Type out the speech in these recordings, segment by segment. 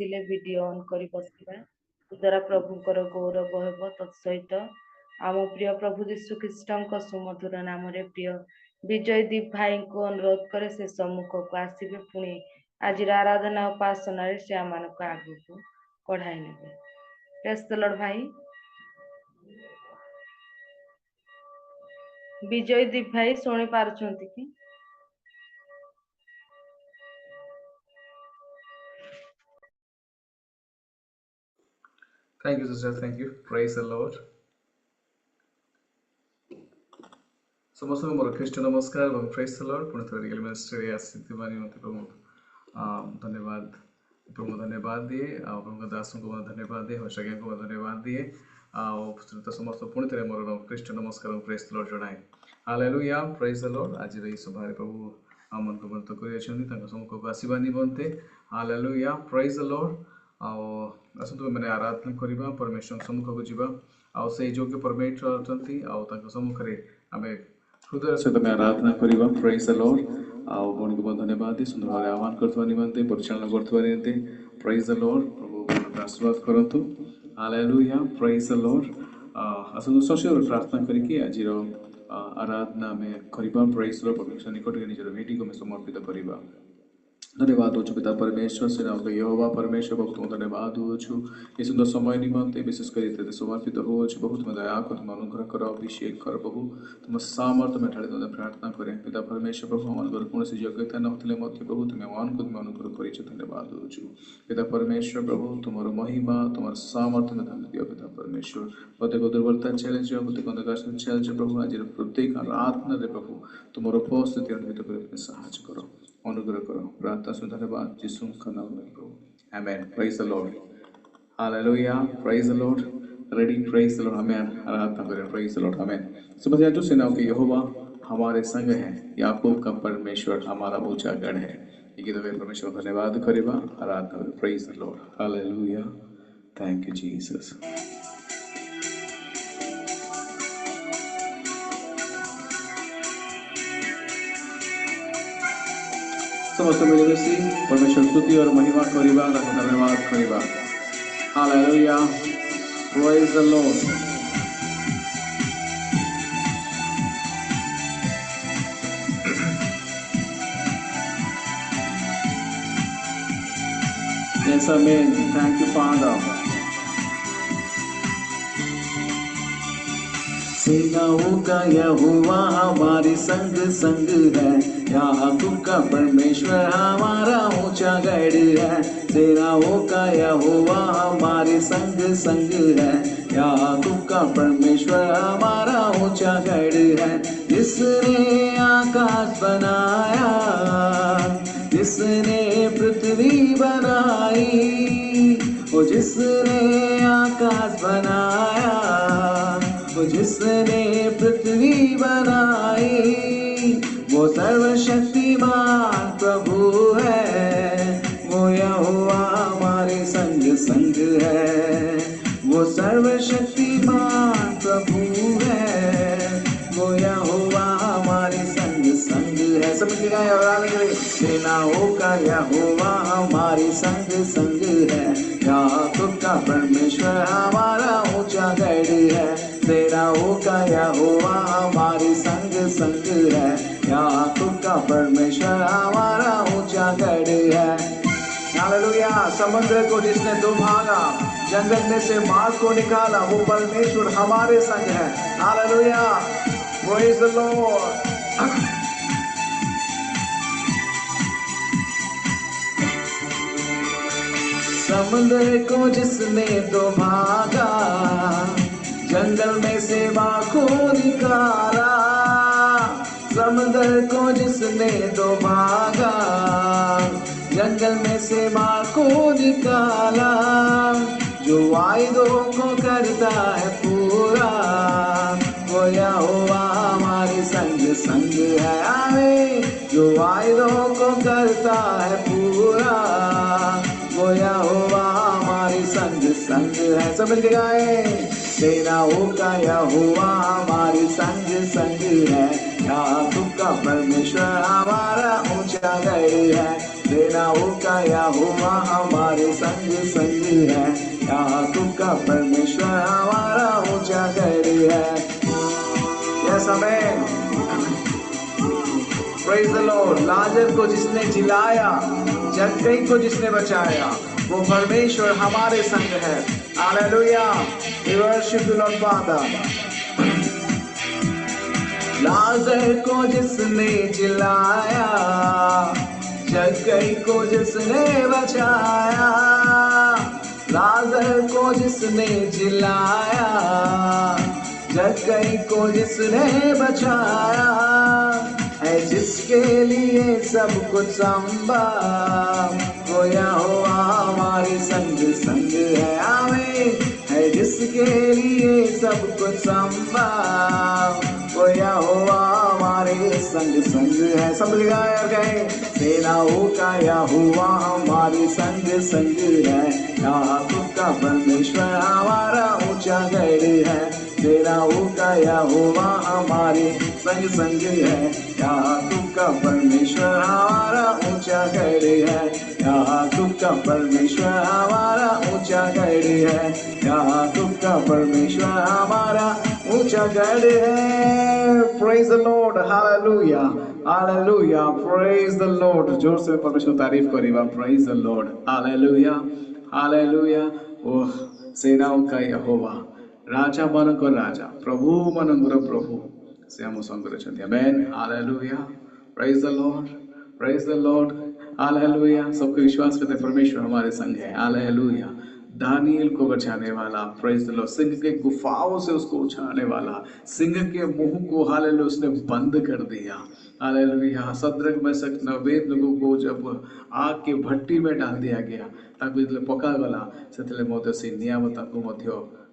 बसिले video on करी बसिबा द्वारा प्रभुकर गौरव हेब तत्सहित आम प्रिय प्रभु यीशु ख्रीष्टଙ୍କ सुमधुर नाम रे प्रिय विजयदीप भाई को अनुरोध करे से सम्मुख को आसिबे पुणी आज आराधना उपासना रे से आम को आगु को कढ़ाई नेबे। प्रेज द लॉर्ड भाई विजयदीप भाई शुणी पारुछंती कि? Thank you, sister. Thank you. Praise the Lord. समस्त मोर ख्रीष्ट नमस्कार और प्रेज द लॉर्ड। पुनः थोड़ी एलिमेंट स्टडी आसीथिबा निमंते प्रभु धन्यवाद। प्रभु धन्यवाद दिए प्रभु दास को धन्यवाद दिए होशज्ञ को धन्यवाद दिए तो समस्त पुणी थे मोर ख्रीष्ट नमस्कार और प्रेज द लॉर्ड जणाए। Hallelujah praise the Lord. आज ये सभा प्रभु आमन को बंद कर सम्मुख को आसवा निमंते। Hallelujah praise the Lord. आसतु मैंने आराधना करवा परमेश्वर सम्मुख को जीवा से योग्य परमेश्वर अच्छा सम्मुख आम हृदय सहित आम आराधना करवा। Praise the Lord. भौणी को धन्यवाद सुंदर भाव आह्वान करथवा निमंते परिचालना करथवा निमंते। Praise the Lord. प्रभु आशीर्वाद करंतु। Hallelujah praise the Lord. आसतु सचिव प्रार्थना करके आज आराधना में करवा। Praise the Lord. परमेश्वर निकट निजर भेटी को समर्पित करवा। धन्यवाद हो पिता परमेश्वर से नाम यहोवा परमेश्वर बहुत तुम धन्यवाद हो ये सुंदर समय निमंते विशेषकर समर्पित हो बहुत में दया को तुम अनुग्रह कर अभिषेक कर प्रभु तुम सामर्थ्य में ढाली तुम प्रार्थना करें पिता परमेश्वर प्रभु मान कौन योग्यता नथिले प्रभु तुम्हें मान को तुम अनुग्रह कर धन्यवाद हो पिता परमेश्वर प्रभु तुम महिमा तुम सामर्थ्य में ढाली दियो पिता परमेश्वर प्रत्येक दुर्बलता चैलेंज प्रत्येक अंधकार चैलेंज प्रभु आज प्रत्येक आराधना प्रभु तुम उपस्थिति अनुभूत कर साहय करो अनुग्रह करो प्रार्थना से धन्यवाद यीशु का नाम में प्रभु amen. Praise the Lord. Hallelujah praise the Lord. Ready praise the Lord. Amen. आराधना करें। Praise the Lord. आमेन। समझ जो सेनाओं के यहोवा हमारे संग है याकूब का परमेश्वर हमारा ऊंचा गढ़ है। ये गीत में परमेश्वर धन्यवाद करेगा आराधना करें। Praise the Lord. Hallelujah thank you Jesus. समस्त मिलमिशी परमेश्वर स्तुति और महिमा करिबा धन्यवाद करिबा। Hallelujah praise the Lord. Yes, amen. Thank you, Father. सेनाओं का यहोवा हमारे संग संग है याकूब का परमेश्वर हमारा ऊंचा गढ़ है। सेनाओं का यहोवा हमारे संग संग है याकूब का परमेश्वर हमारा ऊंचा गढ़ है। जिसने आकाश बनाया जिसने पृथ्वी बनाई वो जिसने आकाश बनाया वो जिसने पृथ्वी बनाई वो सर्वशक्तिमान प्रभु है। वो यहोवा हमारे संग संग है वो सर्वशक्तिमान प्रभु है। वो यहोवा हमारे संग संग है। समझ गए और आगे सेनाओं का यहोवा हमारे संग संग है याकूब का परमेश्वर हमारा ऊंचा गढ़ है। सेनाओं का यहोवा हमारे संग संग है याकूब का परमेश्वर हमारा ऊंचा गढ़ है। हालेलुया। समुद्र को जिसने दो भागा जंगल में से मार्ग को निकाला वो परमेश्वर हमारे संग है। Hallelujah praise the Lord. समुद्र को जिसने दो भागा जंगल में से मार्ग को निकाला। समुद्र को जिसने दो भागा जंगल में से मार्ग को निकाला। जो वायदों को करता है पूरा वो यहोवा हमारे संग संग है। आमीन। जो वायदों को करता है पूरा वो यहोवा हमारे संग संग है। सब मिलके गाए, सेनाओं का यहोवा हमारे संग संग है। याकूब का परमेश्वर हमारा ऊंचा गढ़ है। सेनाओं का यहोवा हमारे संग संग है। याकूब का परमेश्वर हमारा ऊंचा गढ़ है। Yes amen, praise the Lord. लाजर को जिसने जिलाया, जक्कई को जिसने बचाया, वो परमेश्वर हमारे संग है। Hallelujah, we worship the Lord Father. लाजर को जिसने जिलाया, जक्कई को जिसने बचाया, लाजर को जिसने जिलाया, जक्कई को जिसने बचाया, है जिसके लिए सब कुछ संभव, वो यहोवा हमारे संग संग है। आमीन, है जिसके लिए सब कुछ संभव, वो यहोवा हमारे संग संग है। सब गाया गए, सेनाओं का यहोवा हमारे संग संग है। याकूब का परमेश्वर हमारा ऊंचा गढ़ है। सेनाओं का यहोवा हमारे संग संग है। याकूब का परमेश्वर हमारा ऊंचा गढ़ है। याकूब का परमेश्वर हमारा ऊंचा गढ़ है। याकूब का परमेश्वर हमारा ऊंचा गढ़ है। Praise the Lord, hallelujah hallelujah, praise the Lord. जोर से परमेश्वर तारीफ करिबा। Praise the Lord, hallelujah hallelujah. ओह, सेनाओं का यहोवा, राजा मानक राजा, प्रभु मानकर प्रभु से हम संग रचंती। Amen, hallelujah, praise the Lord, praise the Lord, hallelujah. सबको विश्वास करते परमेश्वर हमारे संग है। हालेलुया। दानियल को बचाने वाला, प्रेज द लॉर्ड। सिंह के गुफाओं से उसको उछालने वाला, सिंह के मुंह को हालेलुया उसने बंद कर दिया। हालेलुया। सद्रक मेशक अबेदनगो को जब आग के भट्टी में डाल दिया गया, ताकू जेतले पका गला, सेतले मध्य से नियामत ताकू मध्य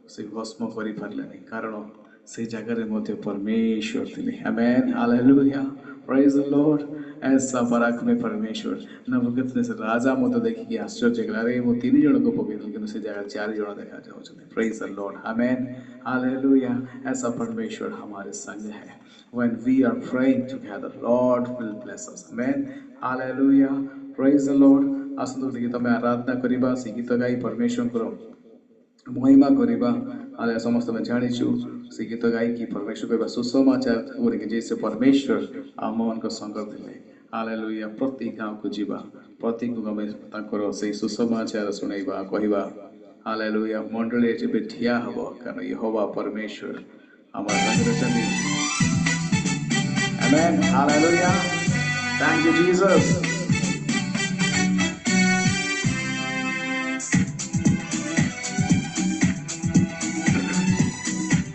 से भस्म करि पारलेनी, कारण से जगह मध्य परमेश्वर थिले। आमेन, हालेलुया, प्रेज द लॉर्ड। ऐसा पराक्रम में परमेश्वर नबुकदनेस्सर राजा मत देखिए आश्चर्य गला, अरे मो 3 जन को पकड़ल किंतु से जगह 4 जन देखा जाउछथि। Praise the Lord, amen, hallelujah. ऐसा परमेश्वर हमारे संग है। When we are praying together, Lord will bless us. Amen, hallelujah, praise the Lord। आसନ୍ତୁ गीत में आराधना करिबा, से गीत गाई परमेश्वर को महिमा करिबा। आले समस्त में जानिछु से गीत गाई कि परमेश्वर कहबा सुसमाचार बोलिके जैसे परमेश्वर आमन को संग दिले। हालेलुया। प्रति गांव को जीवा, प्रति गांव में ताकर से सुसमाचार सुनाइबा कहिबा। हालेलुया। मंडली जेबे ठिया हबो, कारण यहोवा परमेश्वर हमार संग रचनी। Amen, hallelujah, thank you Jesus।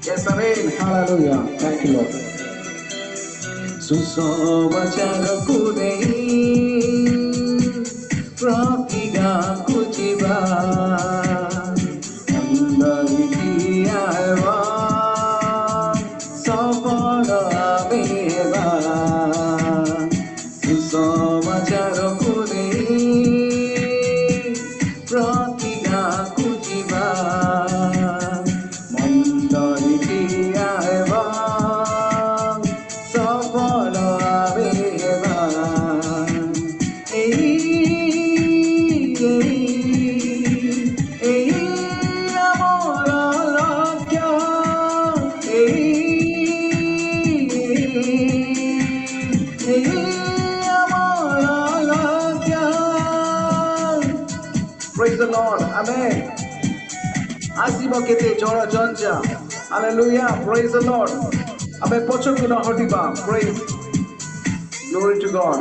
Yes, amen, hallelujah, thank you Lord। सुसमाचार को देई प्रतिगा को जीवा, अंदर की आवा सफल आवेबा। सुसमाचार को देई प्रतिगा को जीवा, मंदर की आवा सफल आवेबा। Praise the Lord, amen। आसीबो केते जड़ जंजा, हालेलुया, praise the Lord। आमे पछकु न हटिबा, praise, glory to God।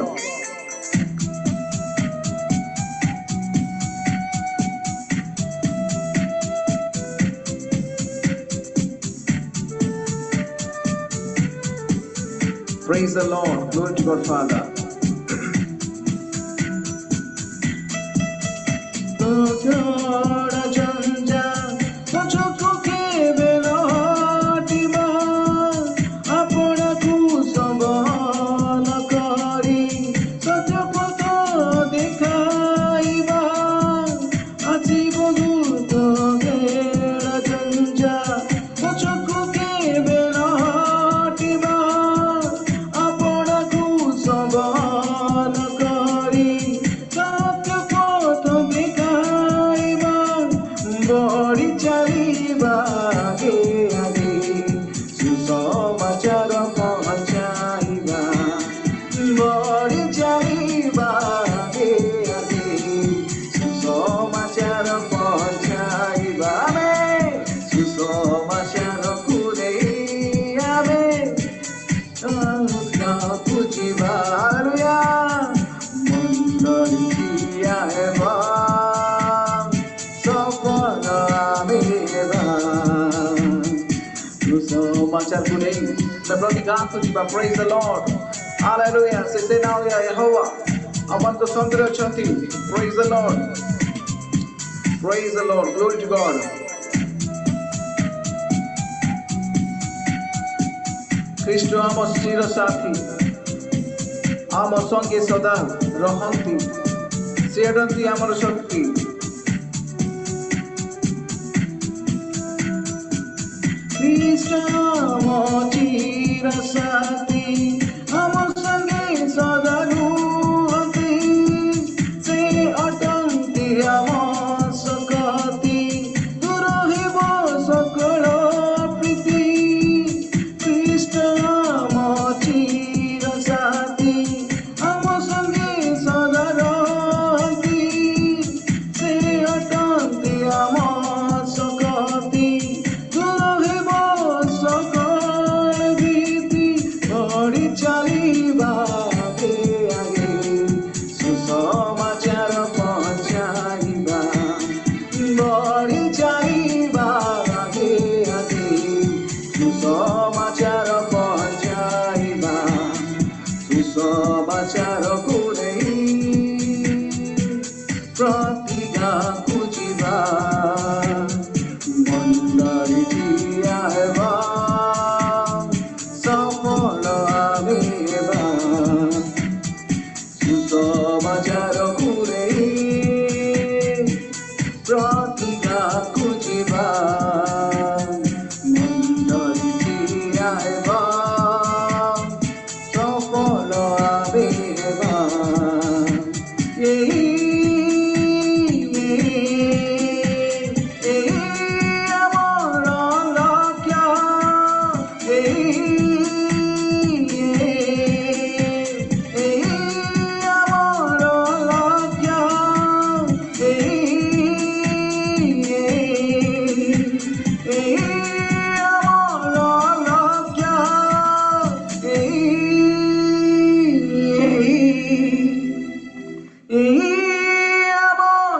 Praise the Lord, glory to God Father। sumacar kuning na pratikant jiba. Praise the Lord. Hallelujah. Say now, Yehovah. Amanto sondre achanti. Praise the Lord. Praise the Lord. Glory to God. Kristo ଆମ ଚିର ସାଥୀ, ଆମ ସଙ୍ଗେ ସଦା ରହନ୍ତି, ସେ ଅଟନ୍ତି ଆମର ଶକ୍ତି। Kristo ଆମ ଚିର ସାଥୀ, ଆମ ସଙ୍ଗେ ସଦା ରୁହନ୍ତି, ସେ ଅଟନ୍ତି ଆମ ଶକ୍ତି, ଦୂର ହେବ ସକଳ ପ୍ରୀତି। Kristo ଆମ ଚିର ସାଥୀ, ଆମ ସଙ୍ଗେ ସଦା ରହନ୍ତି, ସେ ଅଟନ୍ତି ଆମ ଶକ୍ତି, ଦୂର ହେବ ସକଳ ଭୀତି। ବଢ଼ି ଚାଲିବା ଆଗେ ଆଗେ, ସୁସମାଚାର ପହଞ୍ଚାଇବା। ବଢ଼ି ଚାଲିବା ଆଗେ ଆଗେ, ସୁସମାଚାର ପହଞ୍ଚାଇବା। ସୁସମାଚାରକୁ ନେଇ ପ୍ରତିଜ୍ଞାକୁ ଯିବା, ମଣ୍ଡଳୀ ଠିଆ ହେବା, ସଫଳ ଆମେ ହେବା। ସୁସମାଚାରକୁ ନେଇ ପ୍ରତିଜ୍ଞାକୁ ଯିବା, ମଣ୍ଡଳୀ ଠିଆ ହେବା, ସଫଳ ଆମେ ହେବା। ଏହି ଆମର ଲକ୍ଷ୍ୟ, ଏହି ଆମର ଲକ୍ଷ୍ୟ, ଆମର ଲକ୍ଷ୍ୟ,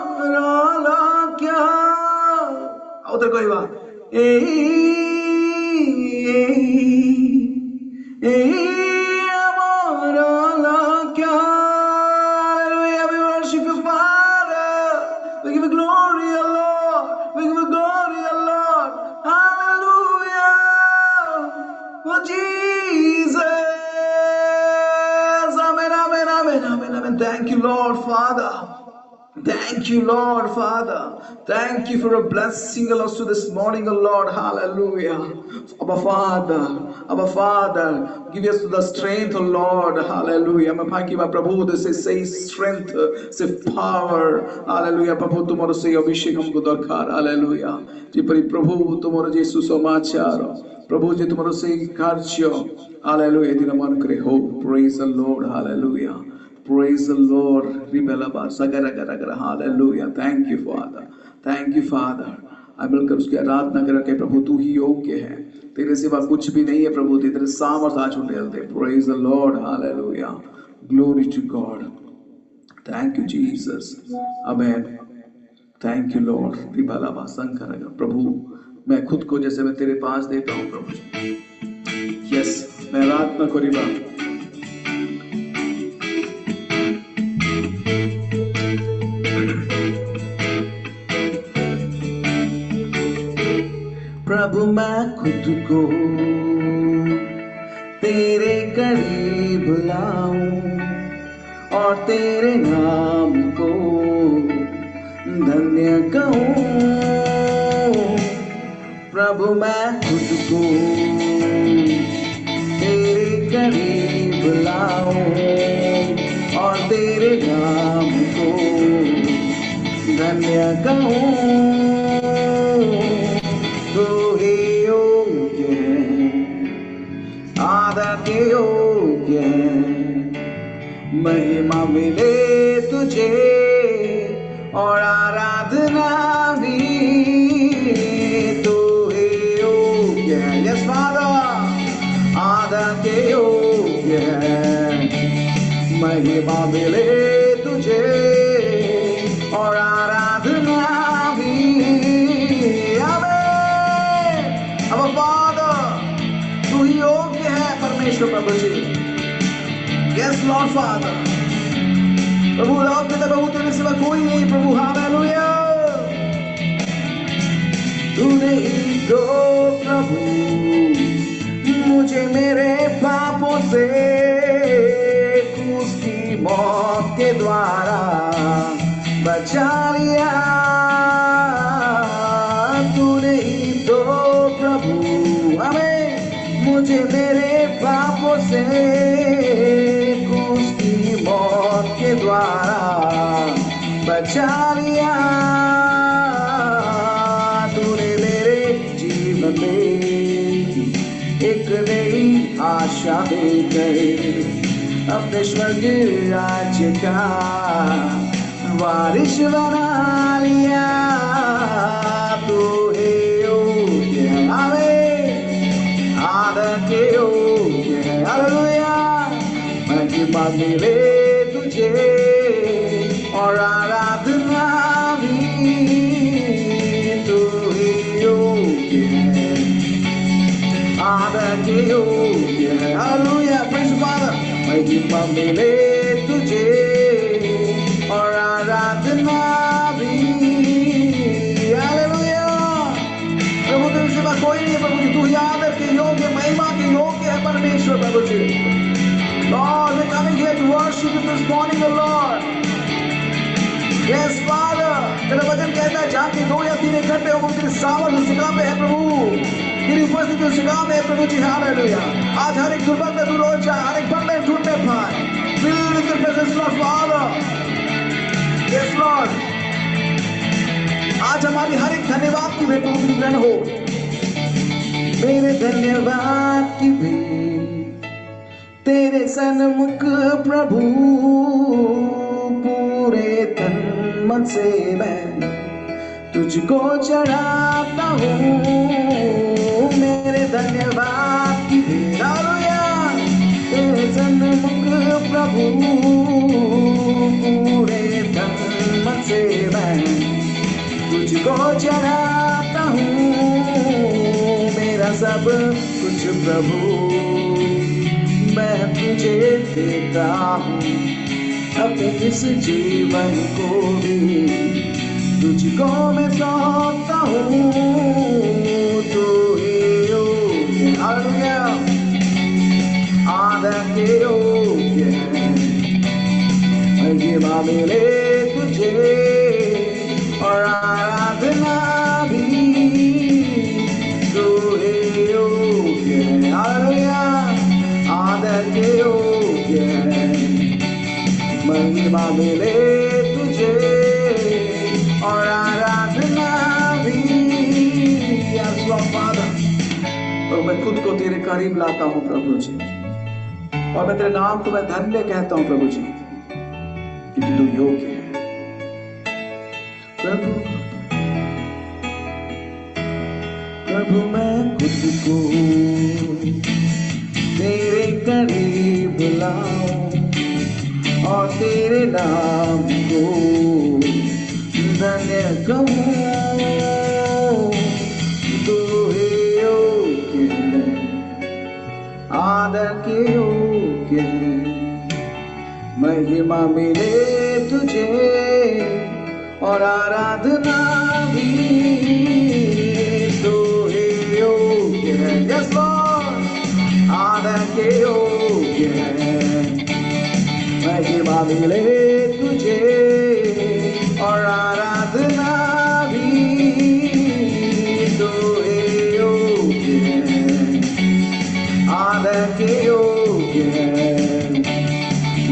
ଆମର ଲକ୍ଷ୍ୟ। ଆଉ ଥରେ କହିବା, ଆମର ଲକ୍ଷ୍ୟ। Hallelujah. We worship you, Father. We give you glory, O Lord. We give you glory, O Lord. Hallelujah. Oh, Jesus. Amen, amen, amen, amen, amen. Thank you, Lord, Father. Thank you, Lord, Father. Thank you for a blessing us to this morning, O Lord. Hallelujah. Abba Father, give us the strength, O Lord. Hallelujah. मैं भागी बा प्रभु दे से सही strength, से power. Hallelujah. प्रभु तुम्हारा से अभिषेक हमको दरकार. Hallelujah. जी परी प्रभु तुम्हारा जे सुसमाचार, प्रभु जी तुम्हारा से कार्य. Hallelujah. दिन मन करे हो. Praise the Lord. Hallelujah. Praise the Lord. Hallelujah. Thank you, Father. Thank you, Father. मिलकर उसकी आराधना करके प्रभु तू ही योग्य है, तेरे सिवा कुछ भी नहीं है प्रभु, तेरे सामर्थ आज उठेल दे. Praise the Lord. Hallelujah. Glory to God. Thank you, Jesus. Amen. Thank you, Lord. प्रभु मैं खुद को जैसे मैं तेरे पास देता हूँ प्रभु. Yes, मैं आराधना करीबा. प्रभु मैं खुद को तेरे करीब लाऊं और तेरे नाम को धन्य कहूं. प्रभु मैं खुद को तेरे करीब लाऊं और तेरे नाम को धन्य कहूं. तू ही योग्य है, आदर के योग्य है, महिमा मिले तुझे और आराधना भी. तू ही योग्य है, यस फादर, आदर के योग्य है, महिमा मिले तुझे और आराधना भी. Our Father, परमेश्वर प्रभु जी। यस लॉर्ड फादर, प्रभु राम पिता प्रभु तेरे सिवा कोई नहीं प्रभु। हालेलुया। तूने ही तो प्रभु मुझे मेरे पापों से क्रूस की मौत के द्वारा बचा लिया। तूने ही तो प्रभु हमें मुझे मेरे पापों से क्रूस की मौत के द्वारा बचा लिया। तूने मेरे जीवन में एक नई आशा देकर अपने स्वर्गीय राज्य का वारिस बना लिया। तू है योग्य हमें आदर के योग्य है। हालेलुया। महिमा मिले तुझे और आराधना भी। तू ही योग्य है आदर के योग्य है। हालेलुया। Praise father. महिमा मिले तुझे और आराधना भी। हालेलुया। प्रभु तेरे सिवा कोई नहीं प्रभु जी। तू ही आदर के योग्य महिमा के योग्य है परमेश्वर प्रभु जी। Lord, we're coming here to worship you this morning, O Lord. Yes, Father. तेरा वचन कहता है जहाँ के 2 या 3 इकट्ठे हो वो तेरी सामर्थ उस जगह पे है प्रभु। तेरी उपस्थिति उस जगह में है प्रभु जी। हालेलुया। आज हर एक दुर्बल पे दूर हो जाए, हर एक बंदे ढूंढने पाए। Fill with your presence, Lord Father. Yes, Lord. आज हमारी हर एक धन्यवाद की भेंट प्रभु ग्रहण हो। मेरे धन्यवाद की भेंट तेरे सन्मुख प्रभु पूरे तन मन से मैं तुझको चढ़ाता हूँ। मेरे धन्यवाद की भेंट हालेलुया। तेरे सन्मुख प्रभु पूरे तन मन से मैं तुझको चढ़ाता हूँ। मेरा सब कुछ प्रभु मैं तुझे देता हूँ। अपने इस जीवन को भी तुझको मैं सौंपता हूँ। तू ही योग्य हालेलुया आदर के योग्य है। महिमा मिले तुझे और आराधना भी। तू ही योग्य है हालेलुया आदर के योग्य है। महिमा मिले तुझे और आराधना भी। Yes, Lord Father. और मैं खुद को तेरे करीब लाता हूँ प्रभु जी और मैं तेरे नाम को मैं धन्य कहता हूँ प्रभु जी क्योंकि तू योग्य है प्रभु। प्रभु मैं खुद को तेरे करीब लाऊं और तेरे नाम को धन्य कहूं। तू ही योग्य है आदर के योग्य है। महिमा मिले तुझे और आराधना भी। तू ही योग्य है यस लॉर्ड आदर के योग्य है। महिमा मिले तुझे और आराधना भी। तू ही योग्य है आदर के योग्य है।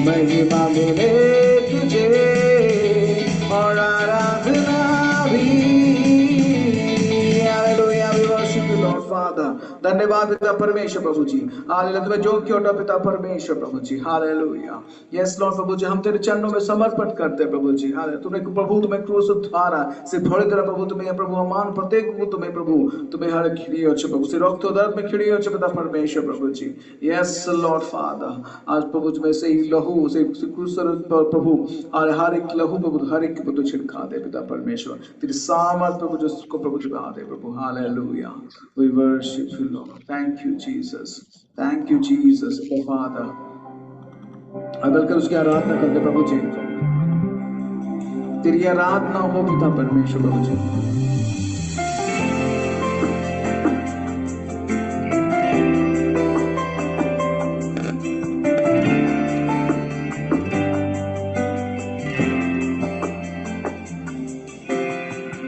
महिमा मिले तुझे और आराधना भी। Hallelujah we worship you Lord Father. धन्यवाद पिता परमेश्वर प्रभु जी। हालेलुया तुम्हें जो क्यों पिता परमेश्वर प्रभु जी। हालेलुया यस लॉर्ड प्रभु जी हम तेरे चरणों में समर्पण करते हैं प्रभु जी। हालेलुया तुम्हें प्रभु तुम्हें क्रूस उद्धारा से भोळे तरह प्रभु तुम्हें प्रभु अमान प्रत्येक को तुम्हें प्रभु तुम्हें हर खिड़ी हो प्रभु से रक्त दर्द में खिड़ी हो पिता परमेश्वर प्रभु जी। यस लॉर्ड फादर आज प्रभु तुम्हें से ही लहू से क्रूस प्रभु और हर एक लहू प्रभु हर एक को छिड़का दे पिता परमेश्वर। तेरी सामर्थ प्रभु जिसको प्रभु छिपा दे प्रभु। Hallelujah we worship you, Lord. Thank you, Jesus. Thank you, Jesus, oh Father. अब मिलकर उसकी आराधना करते प्रभु जी, तेरी आराधना हो पिता परमेश्वर प्रभु जी।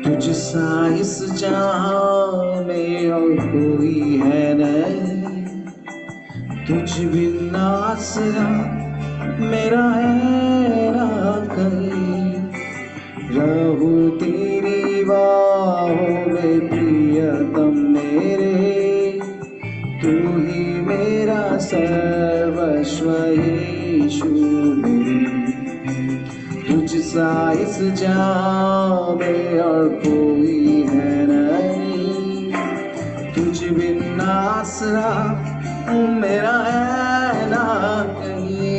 तुझ सा इस जहां में और कोई है नहीं, तुझ बिन आसरा मेरा है ना कहीं। रहूं तेरी बाहों में प्रियतम मेरे, तू ही मेरा सर्वस्व यीशु मेरे। तुझ सा इस जहां में और कोई है नहीं, तुझ बिन आसरा मेरा है ना कहीं।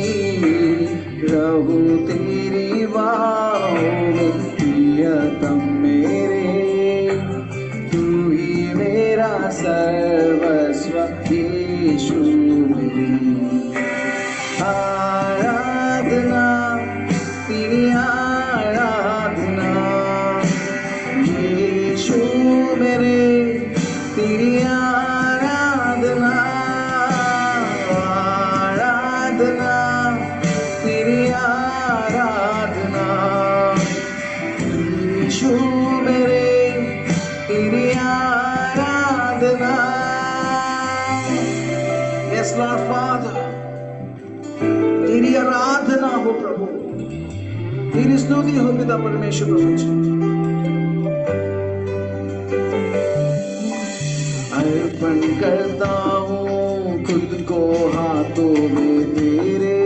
रहूं तेरी बाहों में प्रियतम मेरे, तू ही मेरा सर्वस्व यीशु मेरे। आराधना तेरी आराधना यीशु मेरे, तेरी आराधना। आराधना तेरी आराधना यीशु मेरे, तेरी आराधना। Yes, Lord Father, तेरी आराधना हो प्रभु, तेरी स्तुति हो पिता परमेश्वर प्रभु जी। अर्पण करता हूँ खुद को हाथों में तेरे,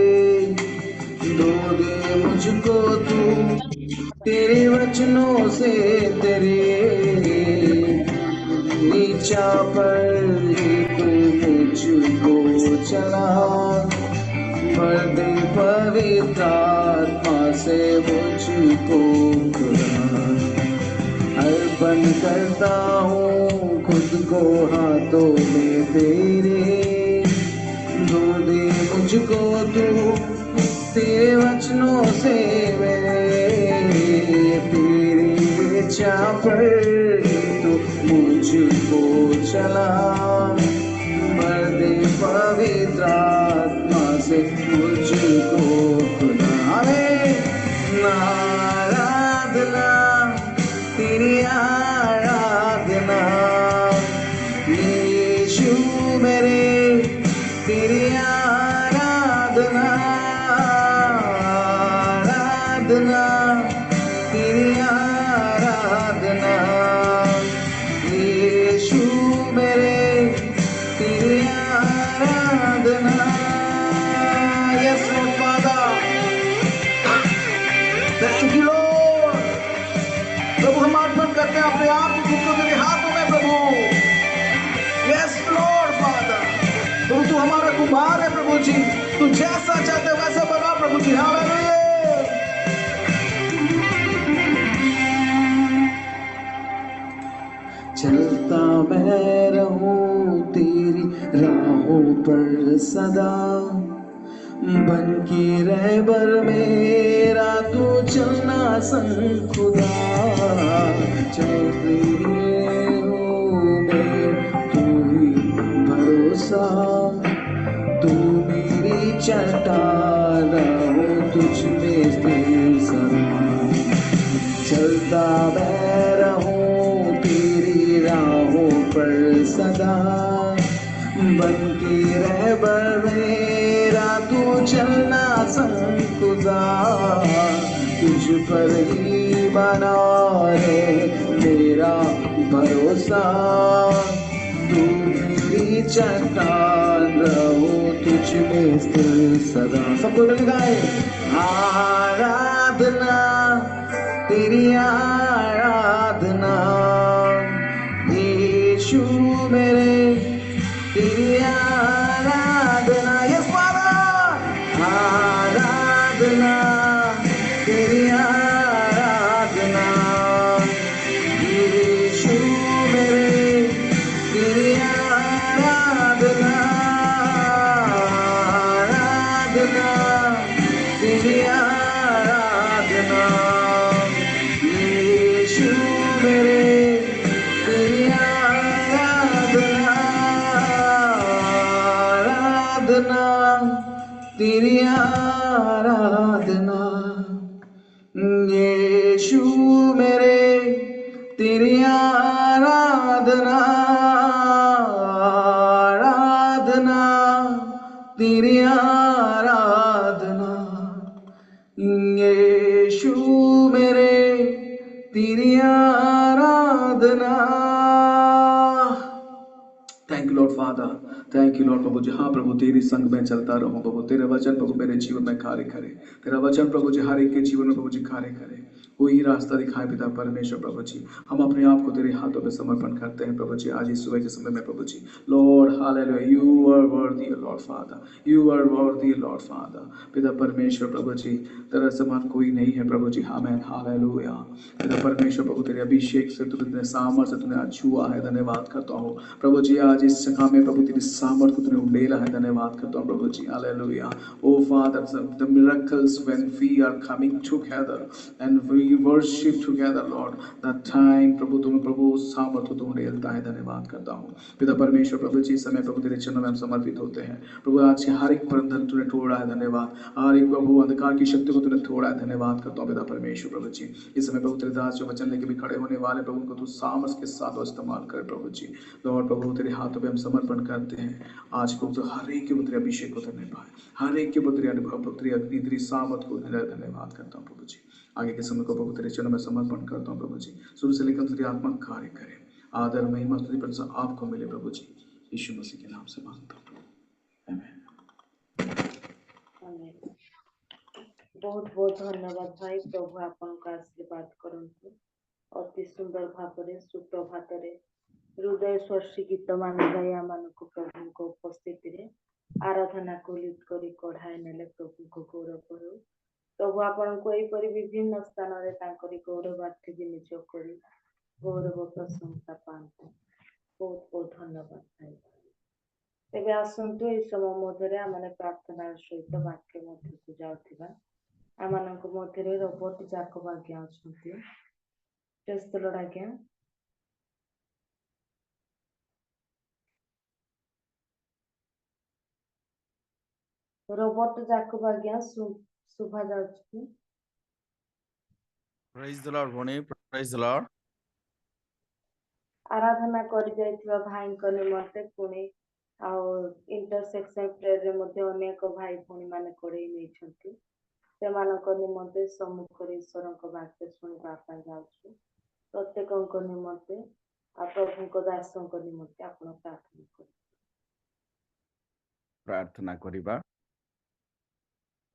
दो दे मुझको तू तेरे वचनों से तेरे। नीचा पर ही तू मुझको चला, भर दे पवित्र आत्मा से मुझको खुदा। अर्पण करता हूँ खुद को हाथों में तेरे, धो दे मुझको तू तेरे वचनों से मेरे। तेरी इच्छा पर तू मुझको चला, भर दे पवित्र आत्मा से मुझको खुदा। आराधना तेरी आराधना यीशु मेरे, तेरी आराधना। आराधना तेरी आराधना यीशु मेरे, तेरी आराधना। Yes, Lord Father, thank you Lord। प्रभु हम अर्पण करते हैं अपने आप को खुद को तेरे हाथों में प्रभु। Yes Lord Father, प्रभु तू हमारा कुम्हार है प्रभु जी, तू जैसा चाहते वैसा बना प्रभु जी। हालेलुया। चलता मैं रहूं तेरी राहों पर सदा, बन के रहबर मेरा तू चलना संग खुदा। चलते हूँ मैं तू ही भरोसा, तू मेरी चट्टान रहो तुझ में स्थिर सदा। चलता मैं रहूं तेरी राहों पर सदा, बन के रहबर मेरा तू चलना संग खुदा। तुझ पर ही बना रे मेरा भरोसा, तू मेरी चट्टान रहो तुझ में स्थिर सदा। सबको मिल गाए। आराधना तेरी आराधना यीशु मेरे, तेरी आराधना। Yes father. आराधना तेरी आराधना यीशु मेरे, तेरी तेरी आराधना यीशु मेरे, तेरी आराधना, आराधना, तेरी आराधना यीशु मेरे, तेरी आराधना। Thank you Lord Father, thank you Lord प्रभु जी। हाँ प्रभु, तेरी संग में चलता रहूं प्रभु, तेरे वचन प्रभु मेरे जीवन में कार्य करे, तेरा वचन प्रभु जी हर एक के जीवन में प्रभु जी कार्य करे, कोई रास्ता दिखाए पिता परमेश्वर प्रभु जी। हम अपने आप को तेरे हाथों में समर्पण करते हैं प्रभु जी आज इस सुबह के समय में प्रभु जी। Lord hallelujah, you are worthy Lord Father, you are worthy Lord Father. पिता परमेश्वर प्रभु जी, तेरा समान कोई नहीं है प्रभु जी। आमेन, हालेलुया। पिता परमेश्वर प्रभु, तेरे अभिषेक से तूने सामर्थ से तूने आज छुआ है, धन्यवाद करता हूँ प्रभु जी। आज इस जगह में प्रभु तेरी सामर्थ को तूने उंडेला है, धन्यवाद करता हूँ प्रभु जी। हालेलुया। ओ Father, the miracles when we are coming together and we worship together Lord, that time प्रभु तुम्हें प्रभु उस सामर्थ को तू उंडेलता है, धन्यवाद करता हूँ पिता परमेश्वर प्रभु जी। इस समय प्रभु तेरे चरणों में हम समर्पित होते हैं प्रभु। आज के हर एक बंधन तूने तोड़ा है, धन्यवाद। हर एक प्रभु अंधकार की शक्ति को तूने तोड़ा है, धन्यवाद करता हूँ पिता परमेश्वर प्रभु जी। इस समय प्रभु तेरे दास जो वचन लेके भी खड़े होने वाले प्रभु, उनको तू सामर्थ के साथ इस्तेमाल कर प्रभु जी। लॉर्ड प्रभु, तेरे हाथों पे हम समर्पण करते हैं आज को, तो हर एक के पुत्र अभिषेक को धन्य पाए, हर एक के पुत्र अनुभव पुत्री अग्नि तेरी सामर्थ को धन्यवाद करता हूँ प्रभु जी। आगे के समय को प्रभु तेरे चरणों में समर्पण करता हूँ प्रभु जी। शुरू से लेकर तेरी आत्मा कार्य करे, आदर महिमा स्तुति प्रशंसा आपको मिले प्रभु जी। यीशु मसीह के नाम से मांगता हूँ प्रभु, आमीन। बहुत बहुत धन्यवाद भाई। प्रभु आपको आशीर्वाद करंतु। अति सुंदर भाव सुप्रभात हृदय स्पर्शी गीत मान गाई आम प्रभु को उपस्थिति रे आराधना को लिप्त करी कढ़ाई नेले प्रभु को गौरव करू। प्रभु आपन को एपरि विभिन्न स्थान रे तांकरी गौरवार्थी विनियोग करी गौरव प्रशंसा पाते। बहुत बहुत धन्यवाद भाई। तेबे आसंतु ए समय मध्यरे आमने प्रार्थना सहित वाक्य मध्य को जाउथिबा आमानक मध्यरे रोबोट जाकब आज्ञा अछंती। प्रेज द लॉर्ड आज्ञा। रोबोट जाकब आज्ञा शुभा जाउछि। प्रेज द लॉर्ड भणी, प्रेज द लॉर्ड। आराधना करि जाइथिबा भाईଙ୍କ निमंते पुणी इंटरसेक्शन प्रेयर रे मध्ये अनेक भाई भणी माने कोड़े नै छथि। सेमानक निमंते सम्मुख ईश्वरक वाक्य सुनिबा पय जाउछु। प्रत्येकक निमंते आ प्रभुक दासक निमंते आपण प्रार्थना करू। प्रार्थना करिबा।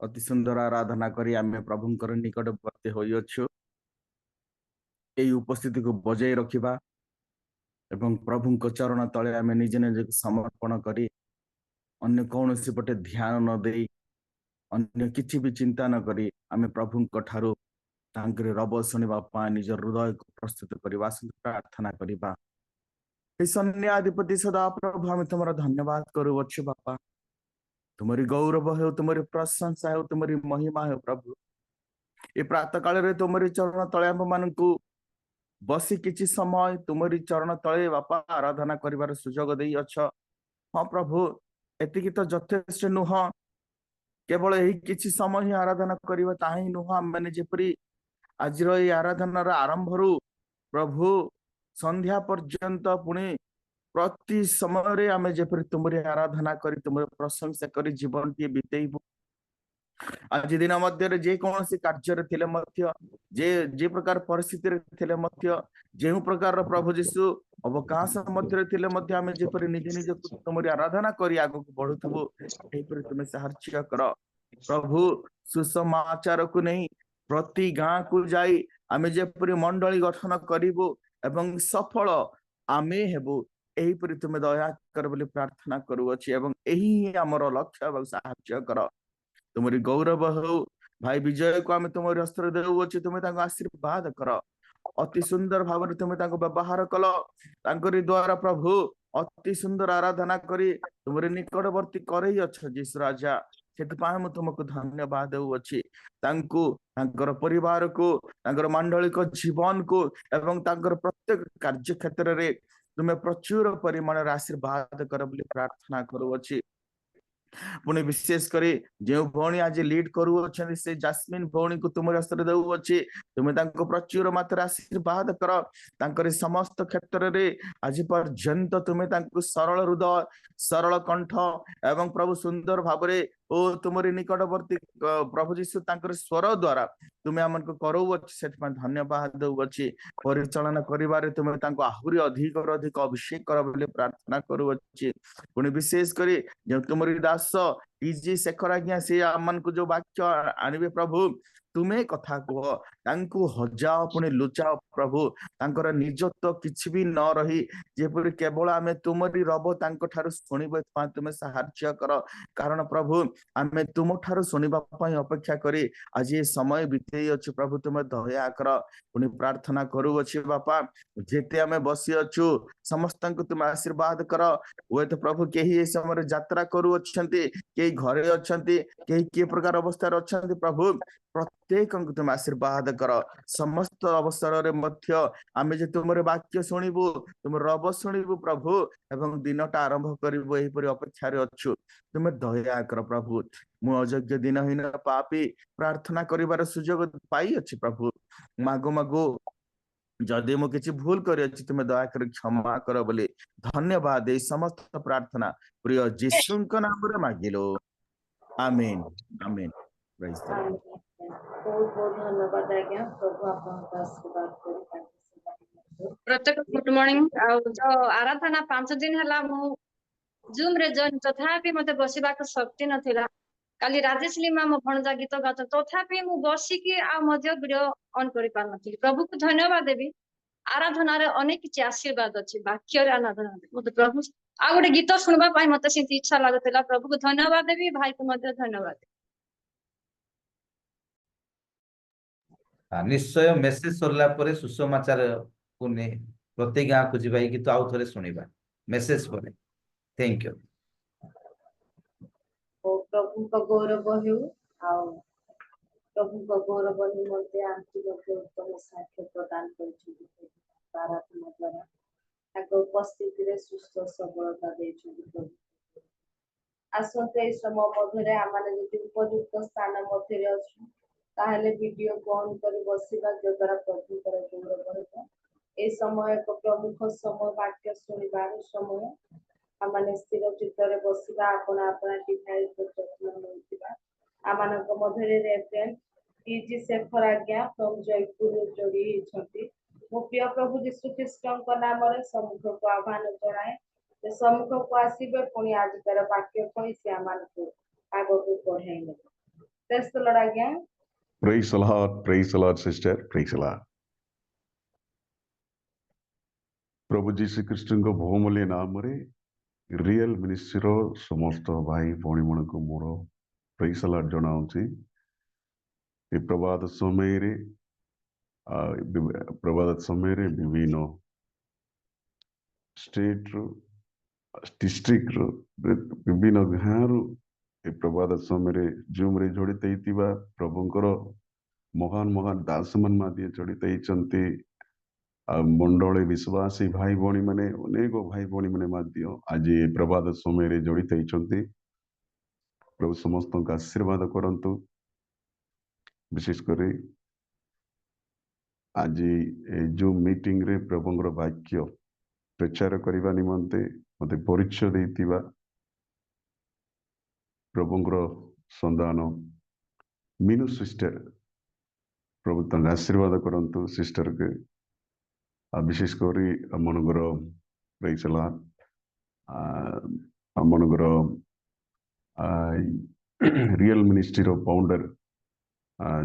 अति सुंदर आराधना करी आमे प्रभुंकर निकटवर्ती होइअछु। एई उपस्थिति को बजाय रखिबा एवं प्रभुंक चरण तले आमे निज निज समर्पण करी अन्य कौनसी पटे ध्यान न देई अन्य किछि भी चिंता न करी आमे प्रभुंक ठारू तांकर रब सुनिबा पा निज हृदय को प्रस्तुत करिबा। प्रार्थना करिबा। हे सन्याधिपति सदा प्रभु, आमे तुमरा धन्यवाद करूअछु बापा। तुम्हारी गौरव हो, तुम्हारी प्रशंसा हो, तुम्हारी महिमा हो प्रभु। ये प्रातः काल रे तुम्हारी चरण तले आम मानकु बसी किछि समय तुम्हारी चरण तले बापा आराधना करिवार सुजोग देई अछ। हाँ प्रभु, एतिकी तो यथेष्ट नुह, केवल यही किछि समय ही आराधना करिवा ताही नुह। माने जेपरि आजिर ये आराधनार आरंभरू प्रभु संध्या पर्यंत पुणी प्रति समय रे आमे जेपरि तुमरी आराधना करी तुमरी प्रशंसा करी जीवन टी बितेइबु। आज दिन मध्य जे कौन सी कार्य थिले मध्य जे प्रकार परिस्थिति रे थिले मध्य जे प्रकार प्रभु जीशु अवकाश मध्य थिले मध्य आमे जेपरि निज निज तुमरी आराधना करी आगु बढ़ुथबु एपरि तुमे साहाय्य कर प्रभु। सुसमाचार को नहीं प्रति गाँ को जाई आमे जेपरि मंडली गठन करिबु एवं सफल आमे हेबु एहीपरि तुमे दया कर बोली प्रार्थना करूअछि एवं एही हमर लक्ष्य एवं साहाय्य कर। तुमरी गौरव हो भाई विजय को आमे तुमरी हस्तर देउअछि, तुमे ताको आशीर्वाद कर। अति सुंदर भाव रे तुमे ताको व्यवहार कल तांकरी द्वारा प्रभु अति सुंदर आराधना करी तुमरी निकटवर्ती करई अछ जीसु राजा। सेतिपाय मु तुमको धन्यवाद देउअछि। तांको तांकर परिवार को तांकर मंडलिक जीवन को एवं तांकर प्रत्येक कार्य क्षेत्र रे तुमे प्रचुर परिमाण आशीर्वाद कर बोली प्रार्थना करूअछि। पुणी विशेष करी जो भौणी आज लीड करू से जास्मिन भौणी को तुम हस्त दउछि तुम्हें प्रचुर मात्रा आशीर्वाद कर तांकर समस्त क्षेत्र रे आज पर्यंत तुम्हें सरल हृदय सरल कंठ एवं प्रभु सुंदर भावरे ओ तुमरी निकटवर्ती प्रभु जीशु तांकर स्वर द्वारा तुम्हें आमन को करौछि से धन्यवाद दउछि परिचालन करिवारे तुम्हें तांको आहुरी अधिक अभिषेक कर बोली प्रार्थना करूछि पुणी विशेष करी जो तुमरी दास टीजी शेखर आज्ञा से आमन को जो वाक्य आनिबे प्रभु तुम्हें कथा कह तांको हजाओ पुणी लुचाओ प्रभु तांकर निजत्व किछि भी न रही जेपरि केवल आमे तुमरी रब तांको ठारु सुनिबे तुम्हें सहाय्य कर कारण प्रभु आमे तुम ठारु सुनिबा पई अपेक्षा करी आज ये समय बितेई अछि प्रभु तुम्हें दया कर पुणी प्रार्थना करू अछि बापा जेते आमे बसी अछु समस्त को तुम आशीर्वाद कर हुए तो प्रभु केही ए समय यात्रा करू अछंती केही घरे अछंती केही के प्रकार अवस्था अछंती प्रभु प्रत्येक तुम आशीर्वाद कर समस्त अवसर रे मध्य आमे जे तुमरे वाक्य सुनिबु तुम रब सुनिबु प्रभु एवं दिनटा आरंभ करिबु एही परि अपेक्षा रे अछु तुम दया कर प्रभु मु अयोग्य दिनहीन पापी प्रार्थना करिवार सुयोग पाई अछि प्रभु मागो मागो जदि मु किछि भूल करि अछि तुम दया कर क्षमा कर बोली धन्यवाद ए समस्त प्रार्थना प्रिय यीशुଙ୍କ नाम रे मागिलो आमीन आमीन प्रेज द लॉर्ड बहुत बहुत धन्यवाद आज्ञा प्रभु आपनको आशीर्वाद करी प्रत्येक गुड मॉर्निंग जो आराधना 5 दिन हला मु जूम रे जॉइन तथापि मते बसिबाक शक्ति नथिला काली राजेश लिमा मो भणजा गीत गात तथापि मु बसिकी आ मध्य वीडियो ऑन करि पार नथिली प्रभु को धन्यवाद देबी आराधना रे अनेक किछि आशीर्वाद अछि वाक्य रे आराधना मते प्रभु आ गोटे गीत सुनबा पाई मते सिंती इच्छा लागतला प्रभु को धन्यवाद देबी भाई को मते धन्यवाद निश्चय मेसेज सरला परे सुसमाचार को ने प्रति गाँ को जीवाई कि तो आउ थरे सुनिबा मेसेज परे थैंक यू प्रभु का गौरव हेउ आ प्रभु का गौरव निमंते आंटी उत्तम साक्ष्य प्रदान करिछि आराधना द्वारा ताको उपस्थिति रे सुस्थ सबलता दैछि प्रभु आसंते समय मध्यरे आमाने जति उपयुक्त स्थान मध्यरे अछि ताहले वीडियो को ऑन करी बसिबा जो द्वारा प्रभु कर गौरव हेबो ए समय एक प्रमुख समय वाक्य सुनिबार समय आमाने स्थिर चित्तरे बसिबा अपना अपना डिवाइस को जत्न होइतिबा आमानक मध्यरे रेफरेंस टीजी शेखर आज्ञा फ्रॉम जयपुर जोड़ी छथि मो प्रिय प्रभु यीशु ख्रीष्टଙ୍କ नामରେ सम्मुख को आह्वान जणाए जे सम्मुख को आसीबे पुणी आजिकर वाक्य कहि से आमानक आगो को पढाइले प्रेज द लॉर्ड आज्ञा Praise the Lord, sister. Praise the Lord. प्रभु जीशु ख्रीष्टଙ୍କ बहुमूल्य नामରେ रियल मिनिस्ट्रीର ସମସ୍ତ ଭାଇ ଭଉଣୀମାନଙ୍କୁ ମୋର ପ୍ରେଜ୍ ଦ ଲର୍ଡ ଜଣାଉଛି ଏ ପ୍ରଭାତ ସମୟରେ ବିଭିନ୍ନ ଷ୍ଟେଟରୁ ଡିଷ୍ଟ୍ରିକ୍ଟରୁ ବିଭିନ୍ନ ଗାଁରୁ ଏ ପ୍ରଭାତ ସମୟରେ ଜୁମ୍ରେ ଜଡ଼ିତ ହେଇଥିବା ପ୍ରଭୁଙ୍କର ମହାନ ମହାନ ଦାସମାନେ ମଧ୍ୟ ଜଡ଼ିତ ହେଇଛନ୍ତି ମଣ୍ଡଳୀ ବିଶ୍ୱାସୀ ଭାଇ ଭଉଣୀ ମାନେ ଅନେକ ଭାଇ ଭଉଣୀ ମାନେ ମଧ୍ୟ ଆଜି ଏ ପ୍ରଭାତ ସମୟରେ ଜଡ଼ିତ ହେଇଛନ୍ତି ପ୍ରଭୁ ସମସ୍ତଙ୍କୁ ଆଶୀର୍ବାଦ କରନ୍ତୁ ବିଶେଷ କରି ଆଜି ଏ ଜୁମ୍ ମିଟିଂରେ ପ୍ରଭୁଙ୍କର ବାକ୍ୟ ପ୍ରଚାର କରିବା ନିମନ୍ତେ ମୋତେ ପରିଚୟ ଦେଇଥିବା प्रभुଙ୍କର संधान मीनू सिस्टर प्रभु तंग आशीर्वाद करंतु सिस्टर के विशेष करी मनगर प्रेज द लॉर्ड मनगर रियल मिनिस्ट्री रो फाउंडर